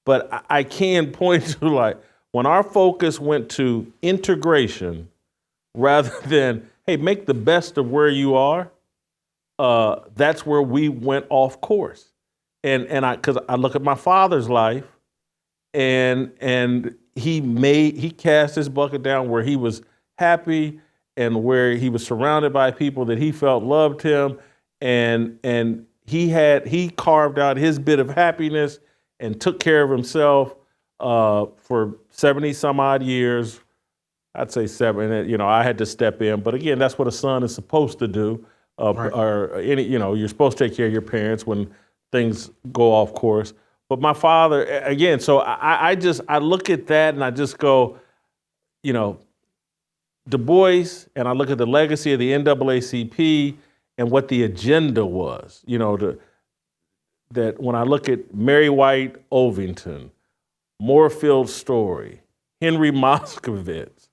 But I can point to, when our focus went to integration rather than, hey, make the best of where you are, that's where we went off course. Because I look at my father's life, and he cast his bucket down where he was happy and where he was surrounded by people that he felt loved him, and he carved out his bit of happiness and took care of himself for 70 some odd years. I'd say 7. And, I had to step in, but again, that's what a son is supposed to do. Right. Or you're supposed to take care of your parents when things go off course. But my father, again, so I look at that and I just go, Du Bois, and I look at the legacy of the NAACP and what the agenda was, that when I look at Mary White Ovington, Moorfield Story, Henry Moskowitz,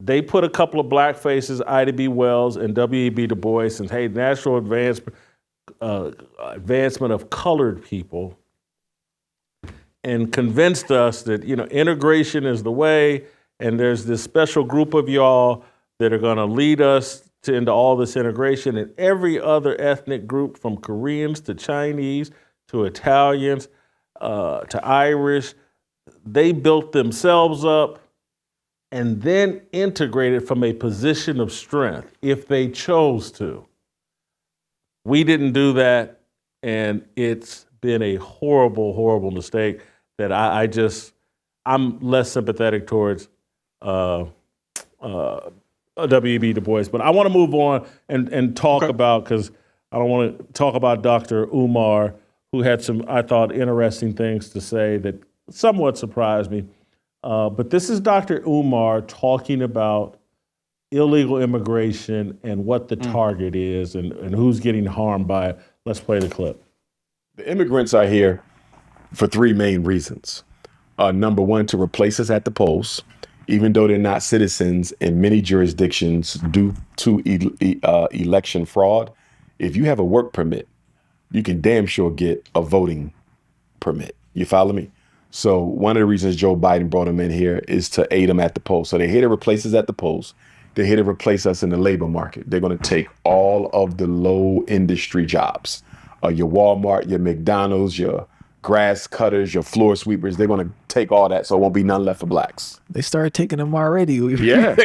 they put a couple of black faces, Ida B. Wells and W.E.B. Du Bois, and hey, national advancement of colored people, and convinced us that, integration is the way, and there's this special group of y'all that are going to lead us into all this integration, and every other ethnic group, from Koreans to Chinese to Italians to Irish, they built themselves up and then integrated from a position of strength if they chose to. We didn't do that, and it's been a horrible, horrible mistake that I'm less sympathetic towards W.E.B. Du Bois. But I want to move on and talk about, because I don't want to talk about Dr. Umar, who had some, I thought, interesting things to say that somewhat surprised me. But this is Dr. Umar talking about illegal immigration and what the target is and who's getting harmed by it. Let's play the clip. The immigrants are here for 3 main reasons. Number 1, to replace us at the polls, even though they're not citizens in many jurisdictions due to election fraud. If you have a work permit, you can damn sure get a voting permit. You follow me? So one of the reasons Joe Biden brought them in here is to aid them at the polls. So they're here to replace us at the polls. They're here to replace us in the labor market. They're going to take all of the low industry jobs, your Walmart, your McDonald's, your grass cutters, your floor sweepers. They're going to take all that, so it won't be none left for blacks. They started taking them already. Yeah.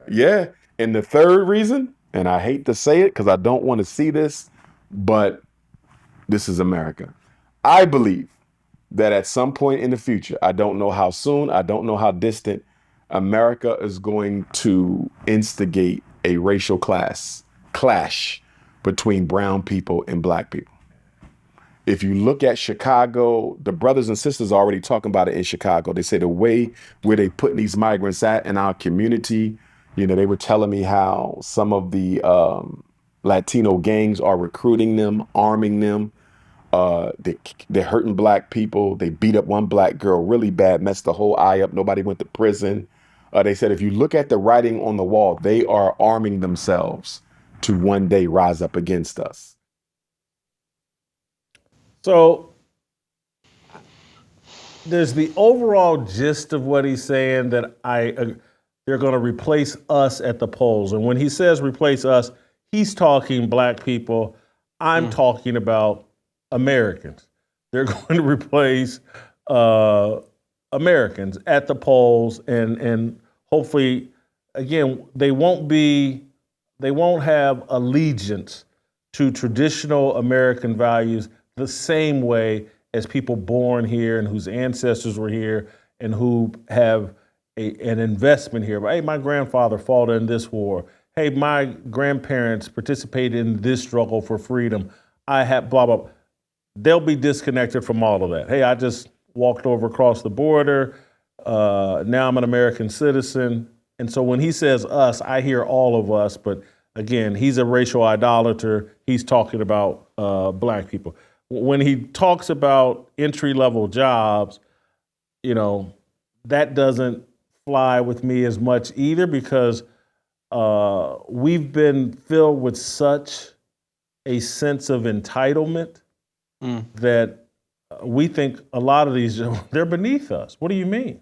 Yeah. And the third reason, and I hate to say it because I don't want to see this, but this is America. I believe that at some point in the future, I don't know how soon, I don't know how distant, America is going to instigate a racial clash between brown people and black people. If you look at Chicago, the brothers and sisters are already talking about it in Chicago. They say the way where they putting these migrants at in our community, you know, they were telling me how some of the Latino gangs are recruiting them, arming them. They're hurting black people. They beat up one black girl really bad, messed the whole eye up. Nobody went to prison. They said, if you look at the writing on the wall, they are arming themselves to one day rise up against us. So there's the overall gist of what he's saying that they're going to replace us at the polls. And when he says replace us, he's talking black people. I'm talking about Americans. They're going to replace Americans at the polls, and hopefully, again, they won't have allegiance to traditional American values the same way as people born here and whose ancestors were here and who have an investment here. Hey, my grandfather fought in this war. Hey, my grandparents participated in this struggle for freedom. I have blah, blah. They'll be disconnected from all of that. Hey, I just walked over across the border. Now I'm an American citizen. And so when he says us, I hear all of us. But again, he's a racial idolater. He's talking about black people. When he talks about entry-level jobs, you know, that doesn't fly with me as much either, because we've been filled with such a sense of entitlement that we think a lot of these, they're beneath us. What do you mean?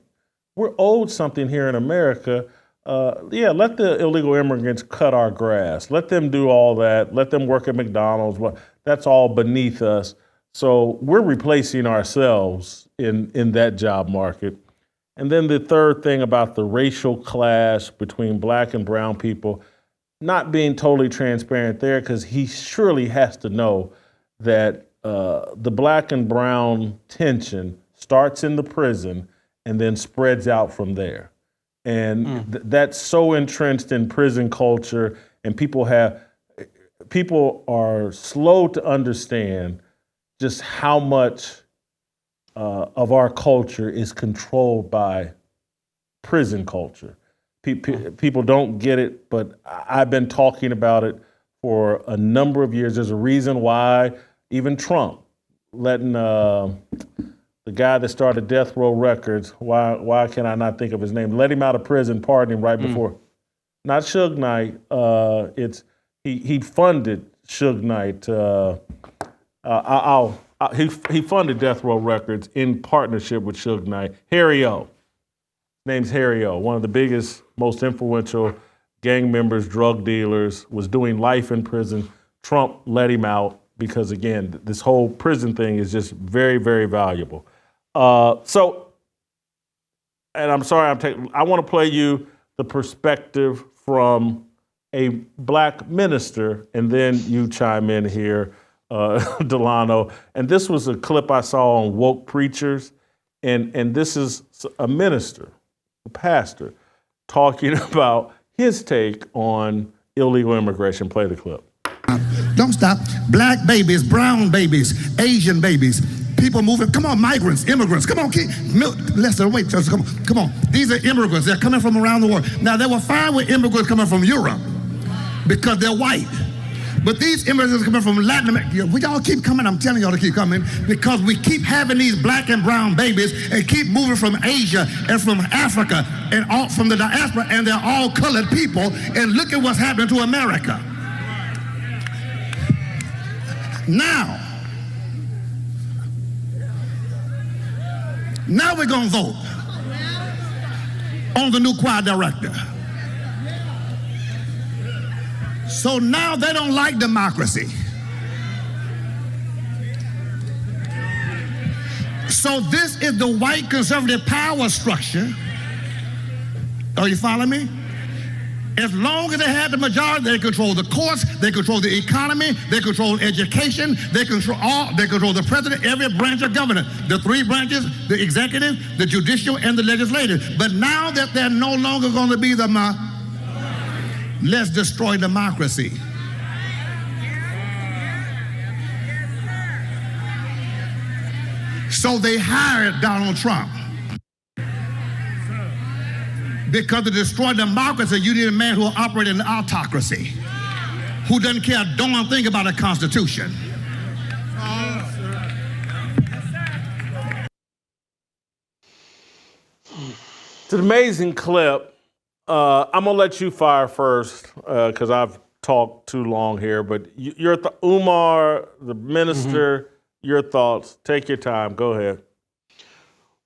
We're owed something here in America. Let the illegal immigrants cut our grass. Let them do all that. Let them work at McDonald's. That's all beneath us. So we're replacing ourselves in that job market. And then the third thing about the racial clash between black and brown people, not being totally transparent there, because he surely has to know that the black and brown tension starts in the prison and then spreads out from there. And that's so entrenched in prison culture, and people are slow to understand just how much of our culture is controlled by prison culture. People don't get it, but I've been talking about it for a number of years. There's a reason why even Trump letting the guy that started Death Row Records, why can I not think of his name? Let him out of prison, pardon him right before. Not Suge Knight. He funded Suge Knight. He funded Death Row Records in partnership with Suge Knight. Harry O. Name's Harry O. One of the biggest, most influential gang members, drug dealers, was doing life in prison. Trump let him out because, again, this whole prison thing is just very, very valuable. And I'm sorry, I want to play you the perspective from a black minister, and then you chime in here, Delano. And this was a clip I saw on Woke Preachers, and this is a minister, a pastor, talking about his take on illegal immigration. Play the clip. Don't stop. Black babies, brown babies, Asian babies, people moving. Come on, migrants, immigrants. Come on, listen, wait, come on. These are immigrants. They're coming from around the world. Now, they were fine with immigrants coming from Europe because they're white. But these immigrants coming from Latin America, we all keep coming. I'm telling y'all to keep coming because we keep having these black and brown babies and keep moving from Asia and from Africa and all from the diaspora, and they're all colored people. And look at what's happening to America. Now we're going to vote on the new choir director. So now they don't like democracy. So this is the white conservative power structure. Are you following me? As long as they had the majority, they control the courts, they control the economy, they control education, they control the president, every branch of government, the three branches, the executive, the judicial, and the legislative. But now that they're no longer going to be the let's destroy democracy. So they hired Donald Trump. Because to destroy democracy, you need a man who will operate in an autocracy, who doesn't care a darn thing about a constitution. It's an amazing clip. I'm gonna let you fire first because I've talked too long here. But Umar, the minister, your thoughts. Take your time. Go ahead.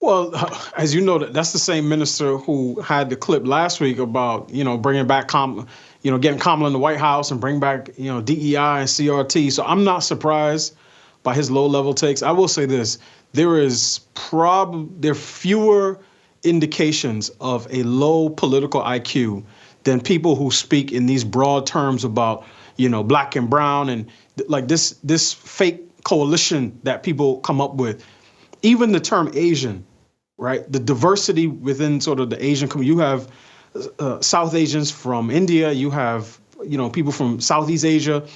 Well, as you know, that's the same minister who had the clip last week about, bringing back, getting Kamala in the White House and bring back, DEI and CRT. So I'm not surprised by his low-level takes. I will say this: there are fewer indications of a low political IQ than people who speak in these broad terms about, black and brown and like this fake coalition that people come up with. Even the term Asian. Right, the diversity within sort of the Asian community. You have South Asians from India. You have people from Southeast Asia.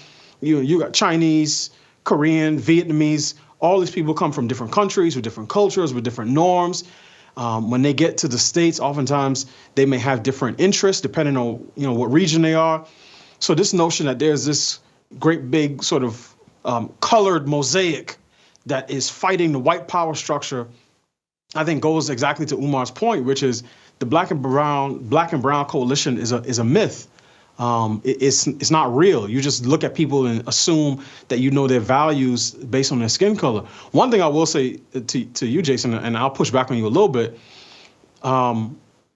You got Chinese, Korean, Vietnamese. All these people come from different countries with different cultures, with different norms. When they get to the States, oftentimes they may have different interests depending on what region they are. So this notion that there's this great big sort of colored mosaic that is fighting the white power structure, I think goes exactly to Umar's point, which is the black and brown coalition is a myth. It's not real. You just look at people and assume that their values based on their skin color. One thing I will say to you, Jason, and I'll push back on you a little bit,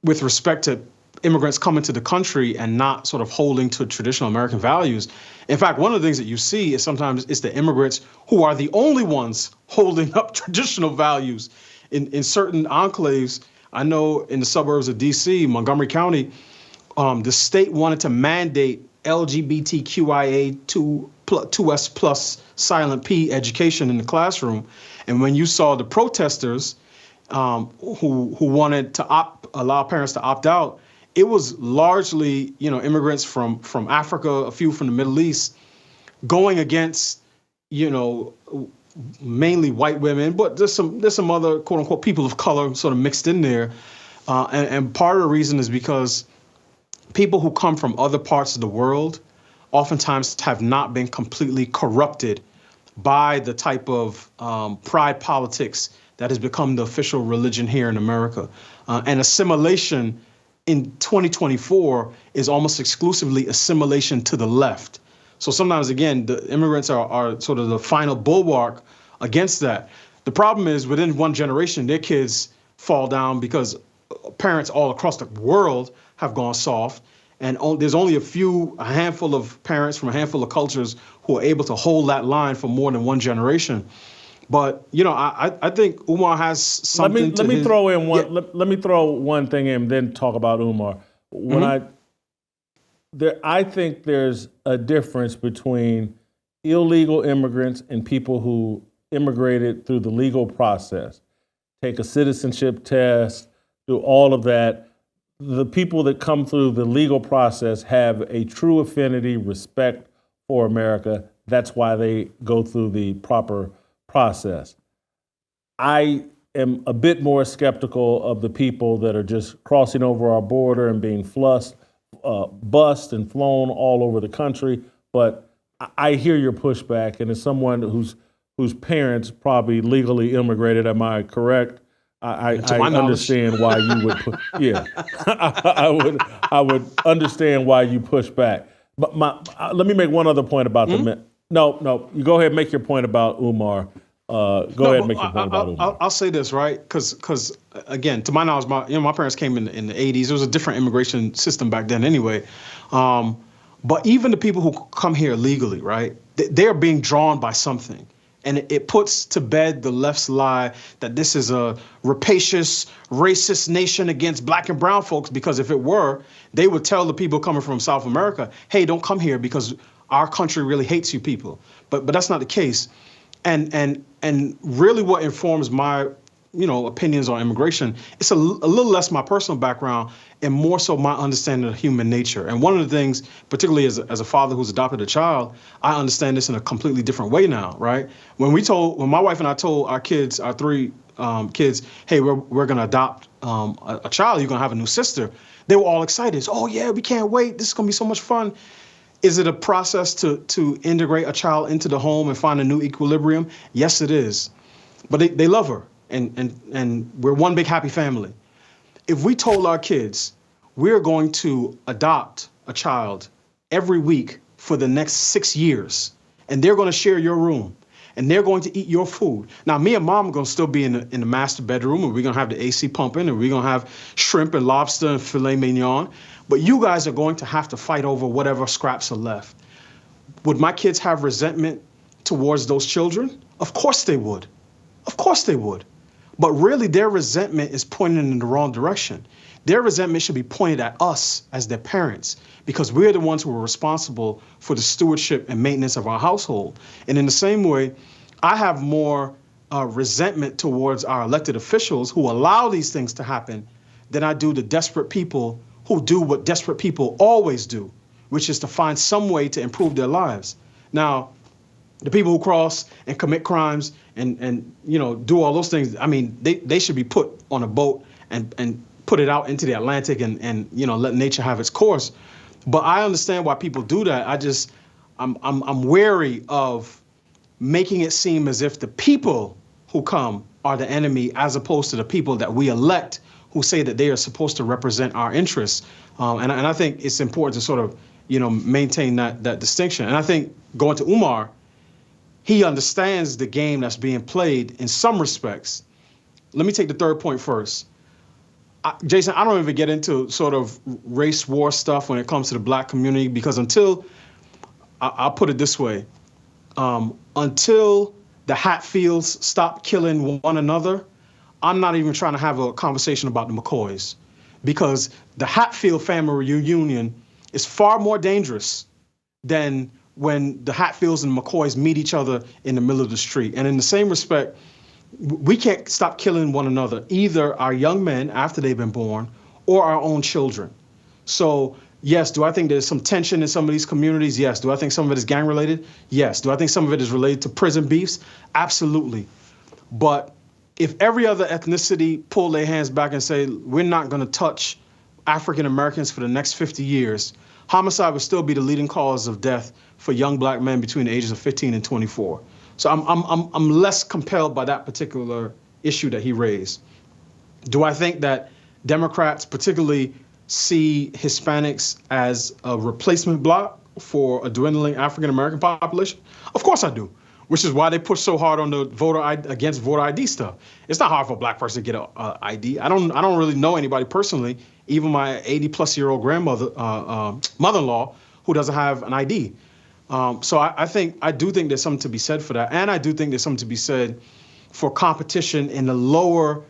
with respect to immigrants coming to the country and not sort of holding to traditional American values. In fact, one of the things that you see is sometimes it's the immigrants who are the only ones holding up traditional values. In certain enclaves, I know in the suburbs of D.C., Montgomery County, the state wanted to mandate LGBTQIA 2S plus silent P education in the classroom. And when you saw the protesters who wanted to allow parents to opt out, it was largely, immigrants from Africa, a few from the Middle East, going against, mainly white women, but there's some other quote unquote people of color sort of mixed in there. And part of the reason is because people who come from other parts of the world oftentimes have not been completely corrupted by the type of pride politics that has become the official religion here in America. And assimilation in 2024 is almost exclusively assimilation to the left. So sometimes, again, the immigrants are sort of the final bulwark against that. The problem is within one generation, their kids fall down because parents all across the world have gone soft. And there's only a handful of parents from a handful of cultures who are able to hold that line for more than one generation. But, I think Umar has something Let me throw in one. Yeah. Let me throw one thing in, then talk about Umar. I think there's a difference between illegal immigrants and people who immigrated through the legal process, take a citizenship test, do all of that. The people that come through the legal process have a true affinity, respect for America. That's why they go through the proper process. I am a bit more skeptical of the people that are just crossing over our border and being bussed and flown all over the country. But I hear your pushback, and as someone whose parents probably legally immigrated, am I correct? I understand why you would. I would understand why you push back. But let me make one other point about the men. No, you go ahead and make your point about Umar. Go ahead and make your point about Umar. I'll say this, right? Because again, to my knowledge, my parents came in the 80s. There was a different immigration system back then anyway. But even the people who come here legally, right, they're being drawn by something. And it puts to bed the left's lie that this is a rapacious, racist nation against black and brown folks, because if it were, they would tell the people coming from South America, hey, don't come here because our country really hates you people. But that's not the case. And really what informs my opinions on immigration. It's a little less my personal background and more so my understanding of human nature. And one of the things, particularly as a father who's adopted a child, I understand this in a completely different way now, right? When my wife and I told our kids, our three kids, hey, we're going to adopt a child, you're going to have a new sister, they were all excited. Oh, yeah, we can't wait. This is going to be so much fun. Is it a process to integrate a child into the home and find a new equilibrium? Yes, it is. But they love her, and we're one big happy family. If we told our kids we're going to adopt a child every week for the next 6 years, and they're going to share your room, and they're going to eat your food. Now, me and mom are going to still be in the master bedroom, and we're going to have the AC pumping, and we're going to have shrimp and lobster and filet mignon. But you guys are going to have to fight over whatever scraps are left. Would my kids have resentment towards those children? Of course they would. Of course they would. But really, their resentment is pointing in the wrong direction. Their resentment should be pointed at us as their parents, because we're the ones who are responsible for the stewardship and maintenance of our household. And in the same way, I have more resentment towards our elected officials who allow these things to happen than I do the desperate people who do what desperate people always do, which is to find some way to improve their lives. Now, the people who cross and commit crimes and do all those things, I mean, they should be put on a boat and put it out into the Atlantic and let nature have its course. But I understand why people do that. I'm wary of making it seem as if the people who come are the enemy as opposed to the people that we elect who say that they are supposed to represent our interests. And I think it's important to sort of, maintain that distinction. And I think going to Umar, he understands the game that's being played in some respects. Let me take the third point first. Jason, I don't even get into sort of race war stuff when it comes to the black community, because I'll put it this way, until the Hatfields stop killing one another, I'm not even trying to have a conversation about the McCoys, because the Hatfield family reunion is far more dangerous than when the Hatfields and McCoys meet each other in the middle of the street. And in the same respect, we can't stop killing one another, either our young men after they've been born or our own children. So yes, do I think there's some tension in some of these communities? Yes. Do I think some of it is gang related? Yes. Do I think some of it is related to prison beefs? Absolutely. But if every other ethnicity pull their hands back and say, we're not going to touch African Americans for the next 50 years, homicide would still be the leading cause of death for young black men between the ages of 15 and 24. So I'm less compelled by that particular issue that he raised. Do I think that Democrats particularly see Hispanics as a replacement block for a dwindling African American population? Of course I do, which is why they push so hard on the voter ID stuff. It's not hard for a black person to get an ID. I don't really know anybody personally, even my 80-plus-year-old grandmother, mother-in-law, who doesn't have an ID. So I do think there's something to be said for that. And I do think there's something to be said for competition in the lower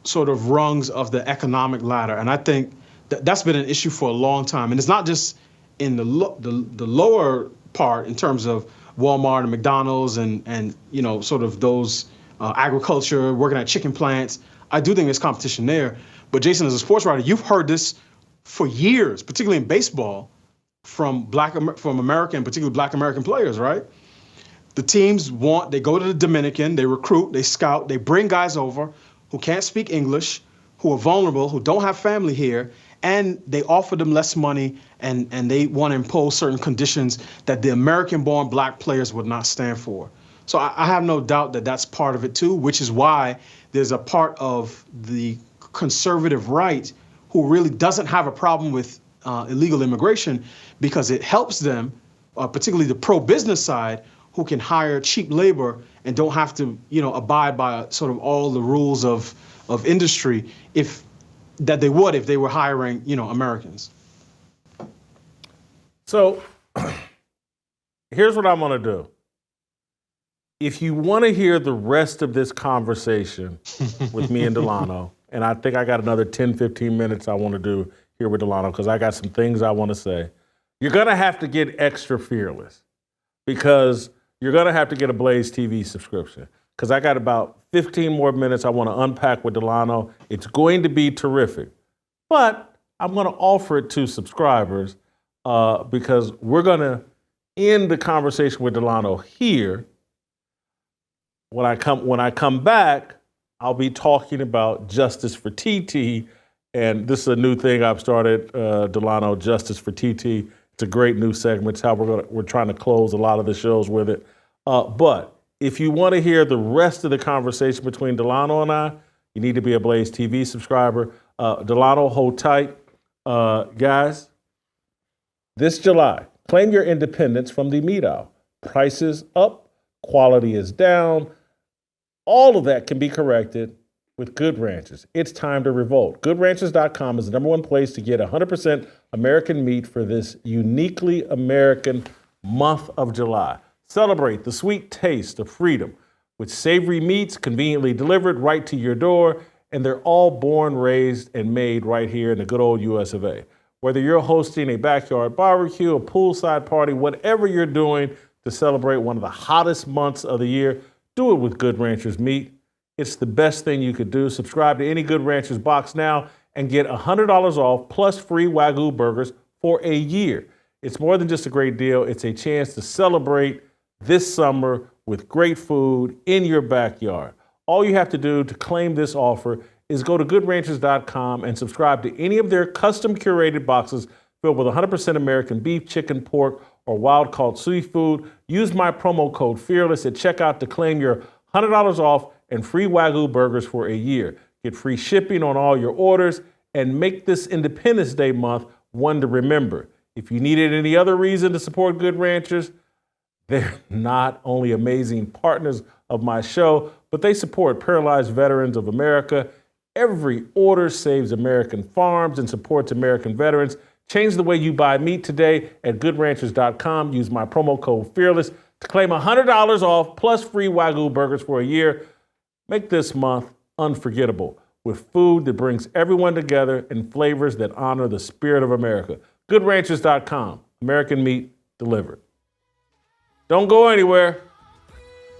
sort of rungs of the economic ladder. And I think that's been an issue for a long time. And it's not just in the lower part in terms of Walmart and McDonald's and sort of those agriculture, working at chicken plants. I do think there's competition there. But Jason, as a sports writer, you've heard this for years, particularly in baseball, from American, particularly black American players, right? The teams they go to the Dominican, they recruit, they scout, they bring guys over who can't speak English, who are vulnerable, who don't have family here, and they offer them less money and they want to impose certain conditions that the American-born black players would not stand for. So I have no doubt that that's part of it too, which is why there's a part of the conservative right who really doesn't have a problem with illegal immigration, because it helps them, particularly the pro-business side, who can hire cheap labor and don't have to, abide by sort of all the rules of industry that they would if they were hiring, Americans. So here's what I'm going to do. If you want to hear the rest of this conversation with me and Delano, and I think I got another 10, 15 minutes I want to do here with Delano, because I got some things I want to say, you're going to have to get extra fearless, because you're going to have to get a Blaze TV subscription. because I got about 15 more minutes I want to unpack with Delano. It's going to be terrific. But I'm going to offer it to subscribers because we're going to end the conversation with Delano here. When I come back, I'll be talking about Justice for TT. And this is a new thing I've started, Delano, Justice for TT. It's a great new segment. It's how we're trying to close a lot of the shows with it. But if you want to hear the rest of the conversation between Delano and I, you need to be a Blaze TV subscriber. Delano, hold tight. Guys, this July, claim your independence from the meat aisle. Prices up, quality is down. All of that can be corrected with Good Ranchers. It's time to revolt. GoodRanchers.com is the #1 place to get 100% American meat for this uniquely American month of July. Celebrate the sweet taste of freedom with savory meats conveniently delivered right to your door, and they're all born, raised, and made right here in the good old US of A. Whether you're hosting a backyard barbecue, a poolside party, whatever you're doing to celebrate one of the hottest months of the year, do it with Good Ranchers meat. It's the best thing you could do. Subscribe to any Good Ranchers box now and get $100 off plus free Wagyu burgers for a year. It's more than just a great deal. It's a chance to celebrate this summer with great food in your backyard. All you have to do to claim this offer is go to GoodRanchers.com and subscribe to any of their custom curated boxes filled with 100% American beef, chicken, pork, or wild-caught seafood. Use my promo code FEARLESS at checkout to claim your $100 off and free Wagyu burgers for a year. Get free shipping on all your orders and make this Independence Day month one to remember. If you needed any other reason to support Good Ranchers, they're not only amazing partners of my show, but they support Paralyzed Veterans of America. Every order saves American farms and supports American veterans. Change the way you buy meat today at GoodRanchers.com. Use my promo code FEARLESS to claim $100 off plus free Wagyu burgers for a year. Make this month unforgettable with food that brings everyone together and flavors that honor the spirit of America. GoodRanchers.com. American meat delivered. Don't go anywhere.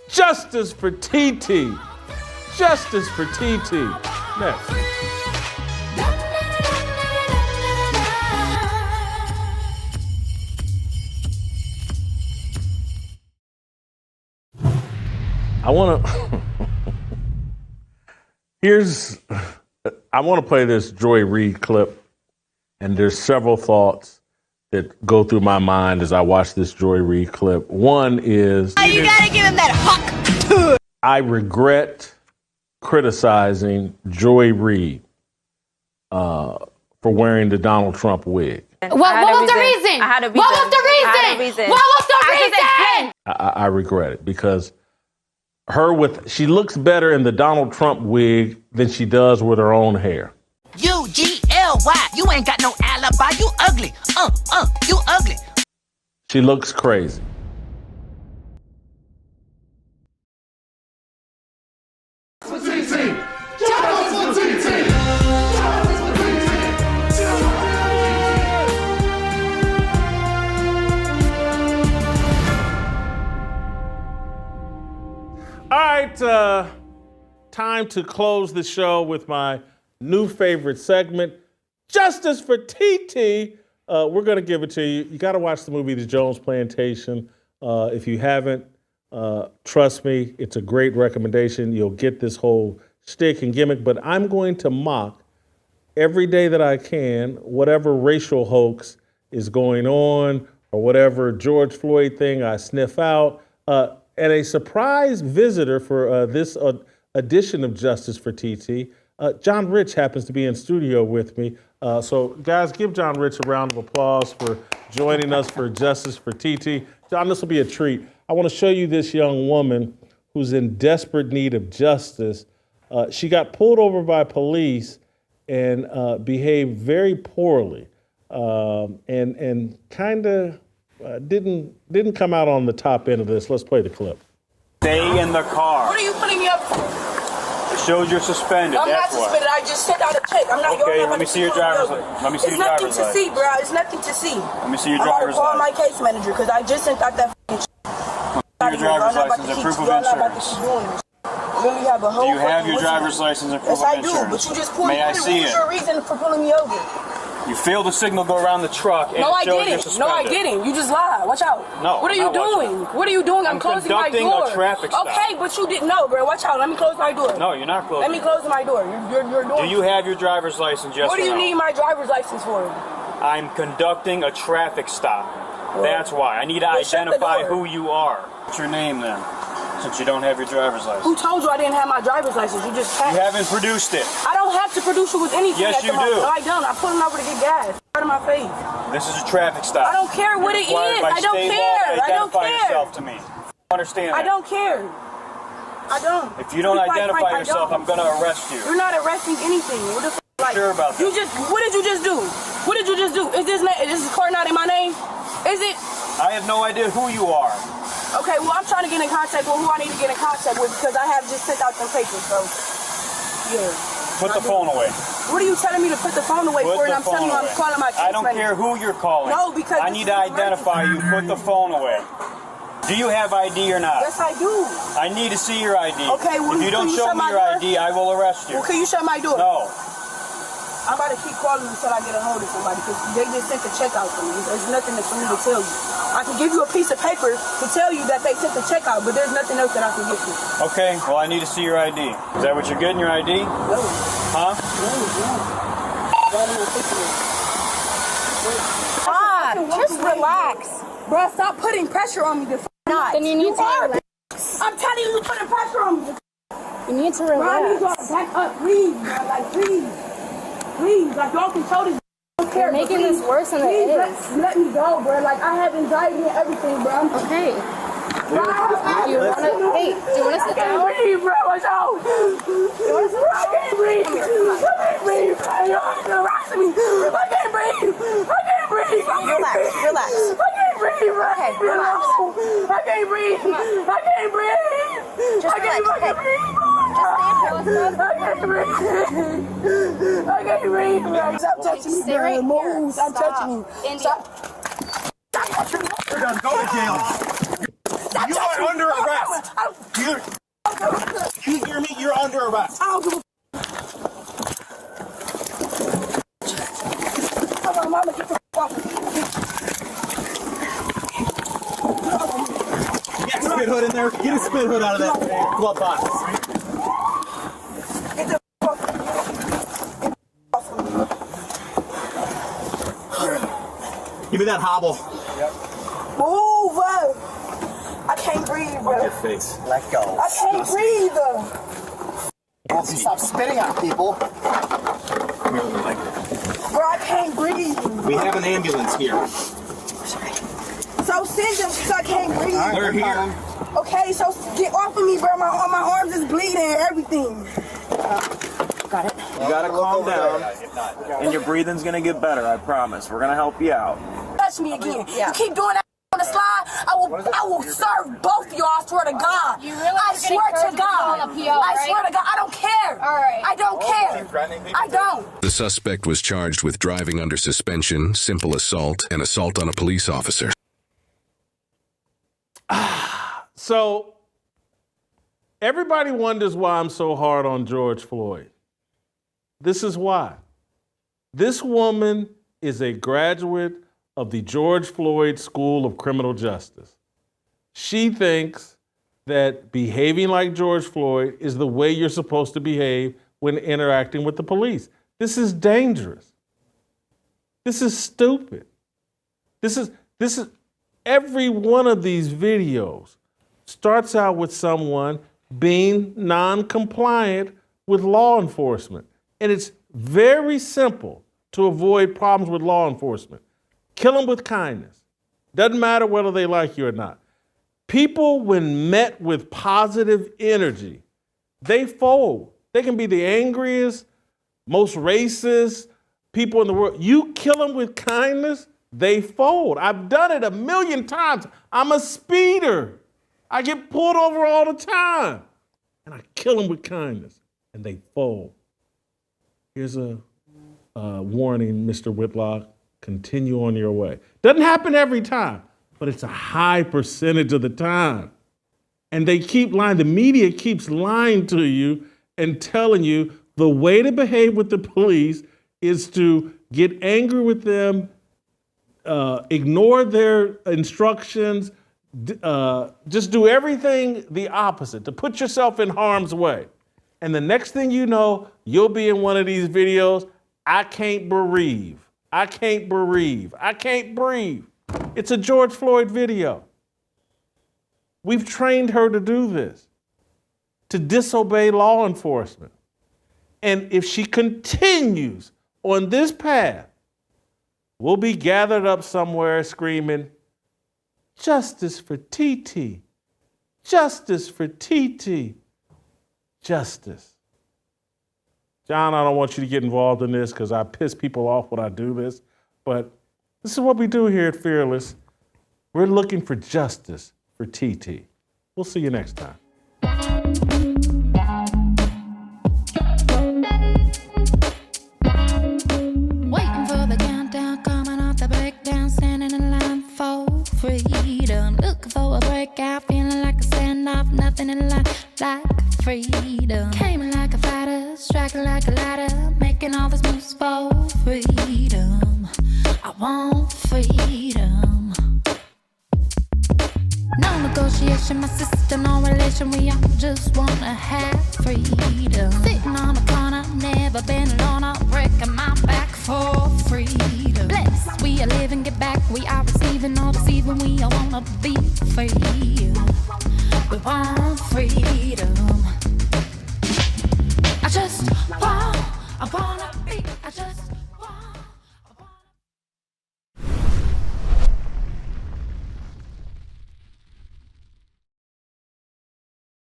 Justice for TT. Justice for TT. Next. I want to play this Joy Reid clip, and there's several thoughts that go through my mind as I watch this Joy Reid clip. One is, You gotta give him that huck. I regret criticizing Joy Reid for wearing the Donald Trump wig. What was the reason? What was the reason? What was the reason? I regret it because she looks better in the Donald Trump wig than she does with her own hair. UGLY, you ain't got no alibi, you ugly. You ugly. She looks crazy. All right, time to close the show with my new favorite segment, Justice for TT. We're going to give it to you. You got to watch the movie The Jones Plantation. If you haven't, trust me, it's a great recommendation. You'll get this whole shtick and gimmick, but I'm going to mock every day that I can whatever racial hoax is going on or whatever George Floyd thing I sniff out. And a surprise visitor for this edition of Justice for TT, John Rich happens to be in studio with me. So guys, give John Rich a round of applause for joining us for Justice for TT. John, this will be a treat. I want to show you this young woman who's in desperate need of justice. She got pulled over by police and behaved very poorly and kind of didn't come out on the top end of this. Let's play the clip. Stay in the car. What are you putting me up for? It shows you're suspended. I'm not That's why. suspended. I just sent out a check. I'm not. Okay, let me see your driver's license. Let me see your driver's license. It's nothing to see, bro. It's nothing to see. Let me see your I'm driver's gonna call my license. case manager because I just sent out that. Your driver's license and proof of insurance. Literally have a whole. Do you have your fucking driver's license and proof Yes, of I do. insurance? But you just pulled May me I over. see What was it? your reason for pulling me over? You feel the signal go around the truck and No, it I shows you're didn't. No, I suspended. didn't. You just lied. Watch out. No, What are you I'm not watching doing? What are you doing? I'm closing my conducting door. a traffic stop. Okay, but you didn't know, bro. Watch out. Let me close my door. No, you're not closing. Let me close my door. You're doing. Do you have your driver's license? Yes What do or you no? need my driver's license for? I'm conducting a traffic stop. That's why. I need to Well, shut the identify door. who you are. What's your name then? Since you don't have your driver's license. Who told you I didn't have my driver's license? You just You haven't produced it. I don't have to produce you with anything. Yes, at the you moment. do. No, I don't. I'm pulling over to get gas. Out of my face. This is a traffic stop. I don't care what it You're required is. by I don't state law care. to I don't identify care. yourself to me. Understand that? I don't care. I don't. If you don't To be quite identify frank, I yourself, don't. I'm going to arrest you. You're not arresting anything. What the f? Like, Sure about that. What did you just do? What did you just do? Is this car not in my name? Is it? I have no idea who you are. Okay, well, I'm trying to get in contact with who I need to get in contact with because I have just sent out some papers, so, yeah. Put the phone away. What are you telling me to put the phone away Put for? And the I'm telling you phone I'm away. calling my case I don't manager. care who you're calling. No, because I this need is to an identify you. Put the phone away. Do you have ID or not? Yes, I do. I need to see your ID. Okay, well, if you don't can you show shut me my your door? ID, I will arrest you. Well, can you shut my door? No. I'm about to keep calling until I get a hold of somebody because they just sent the check out for me. There's nothing for me to tell you. I can give you a piece of paper to tell you that they sent the check out, but there's nothing else that I can get you. Okay, well, I need to see your ID. Is that what you're getting, your ID? No. Huh? Just relax. Bro, stop putting pressure on me. Not. Then you need to relax. I'm telling you, you're putting pressure on me. You need to relax. Bro, I need y'all to back up, please. Bro. Like, please. Please. Like, y'all control this. You're making this worse than it is. Let me go, bro. Like, I have anxiety and everything, bro. Okay. Do you want to sit down? I can't breathe, bro. Watch out. I can't breathe. I can't breathe. You're harassing me. I can't breathe. I can't breathe. Relax. I can't breathe, bro. Okay, relax. I can't breathe. I can't breathe. Just I can't relax, fucking okay? breathe. I can't breathe. I can't breathe, bro. Stop touching me, bro. Move. Stop touching me. Stop. You're done. Go to jail. You are under arrest. You hear me? You're under arrest. Mama, get the f off me. Get a spit hood in there. Get a spit hood out of that glove box. Get the f off me. Give me that hobble. Move up. I can't breathe, bro. Your face. Let go. I can't breathe. Nancy, stop spitting on people. Bro, I can't breathe. We have an ambulance here. So send them because I can't breathe. They're here. Okay, so get off of me, bro. My arms is bleeding and everything. Got it. You gotta calm down, and your breathing's gonna get better, I promise. We're gonna help you out. Touch me again. You keep doing that on the slide, I will serve both of y'all, I swear to God. You really I swear to God. I swear to God. I don't care. All right. I don't care. I don't. The suspect was charged with driving under suspension, simple assault, and assault on a police officer. So everybody wonders why I'm so hard on George Floyd. This is why. This woman is a graduate of the George Floyd School of Criminal Justice. She thinks that behaving like George Floyd is the way you're supposed to behave when interacting with the police. This is dangerous. This is stupid. This is every one of these videos starts out with someone being non-compliant with law enforcement. And it's very simple to avoid problems with law enforcement. Kill them with kindness. Doesn't matter whether they like you or not. People, when met with positive energy, they fold. They can be the angriest, most racist people in the world. You kill them with kindness, they fold. I've done it 1,000,000 times. I'm a speeder. I get pulled over all the time. And I kill them with kindness, and they fold. Here's a warning, Mr. Whitlock. Continue on your way. Doesn't happen every time, but it's a high percentage of the time. And they keep lying. The media keeps lying to you and telling you the way to behave with the police is to get angry with them, ignore their instructions, just do everything the opposite, to put yourself in harm's way. And the next thing you know, you'll be in one of these videos, I can't breathe. I can't breathe. I can't breathe. It's a George Floyd video. We've trained her to do this, to disobey law enforcement. And if she continues on this path, we'll be gathered up somewhere screaming, justice for TT, justice for TT, justice. John, I don't want you to get involved in this because I piss people off when I do this, but this is what we do here at Fearless. We're looking for justice for TT. We'll see you next time. Waiting for the countdown, coming off the breakdown, standing in line for freedom. Looking for a breakout, feeling like a standoff, nothing in life like freedom. Came in like a fighter, striking like a ladder, making all these moves for freedom. I want freedom. No negotiation, my sister, no relation. We all just wanna have freedom. Sitting on a corner, never been alone. I'm breaking my back for freedom. Blessed, we are living, get back. We are receiving, all deceiving. We all wanna be free.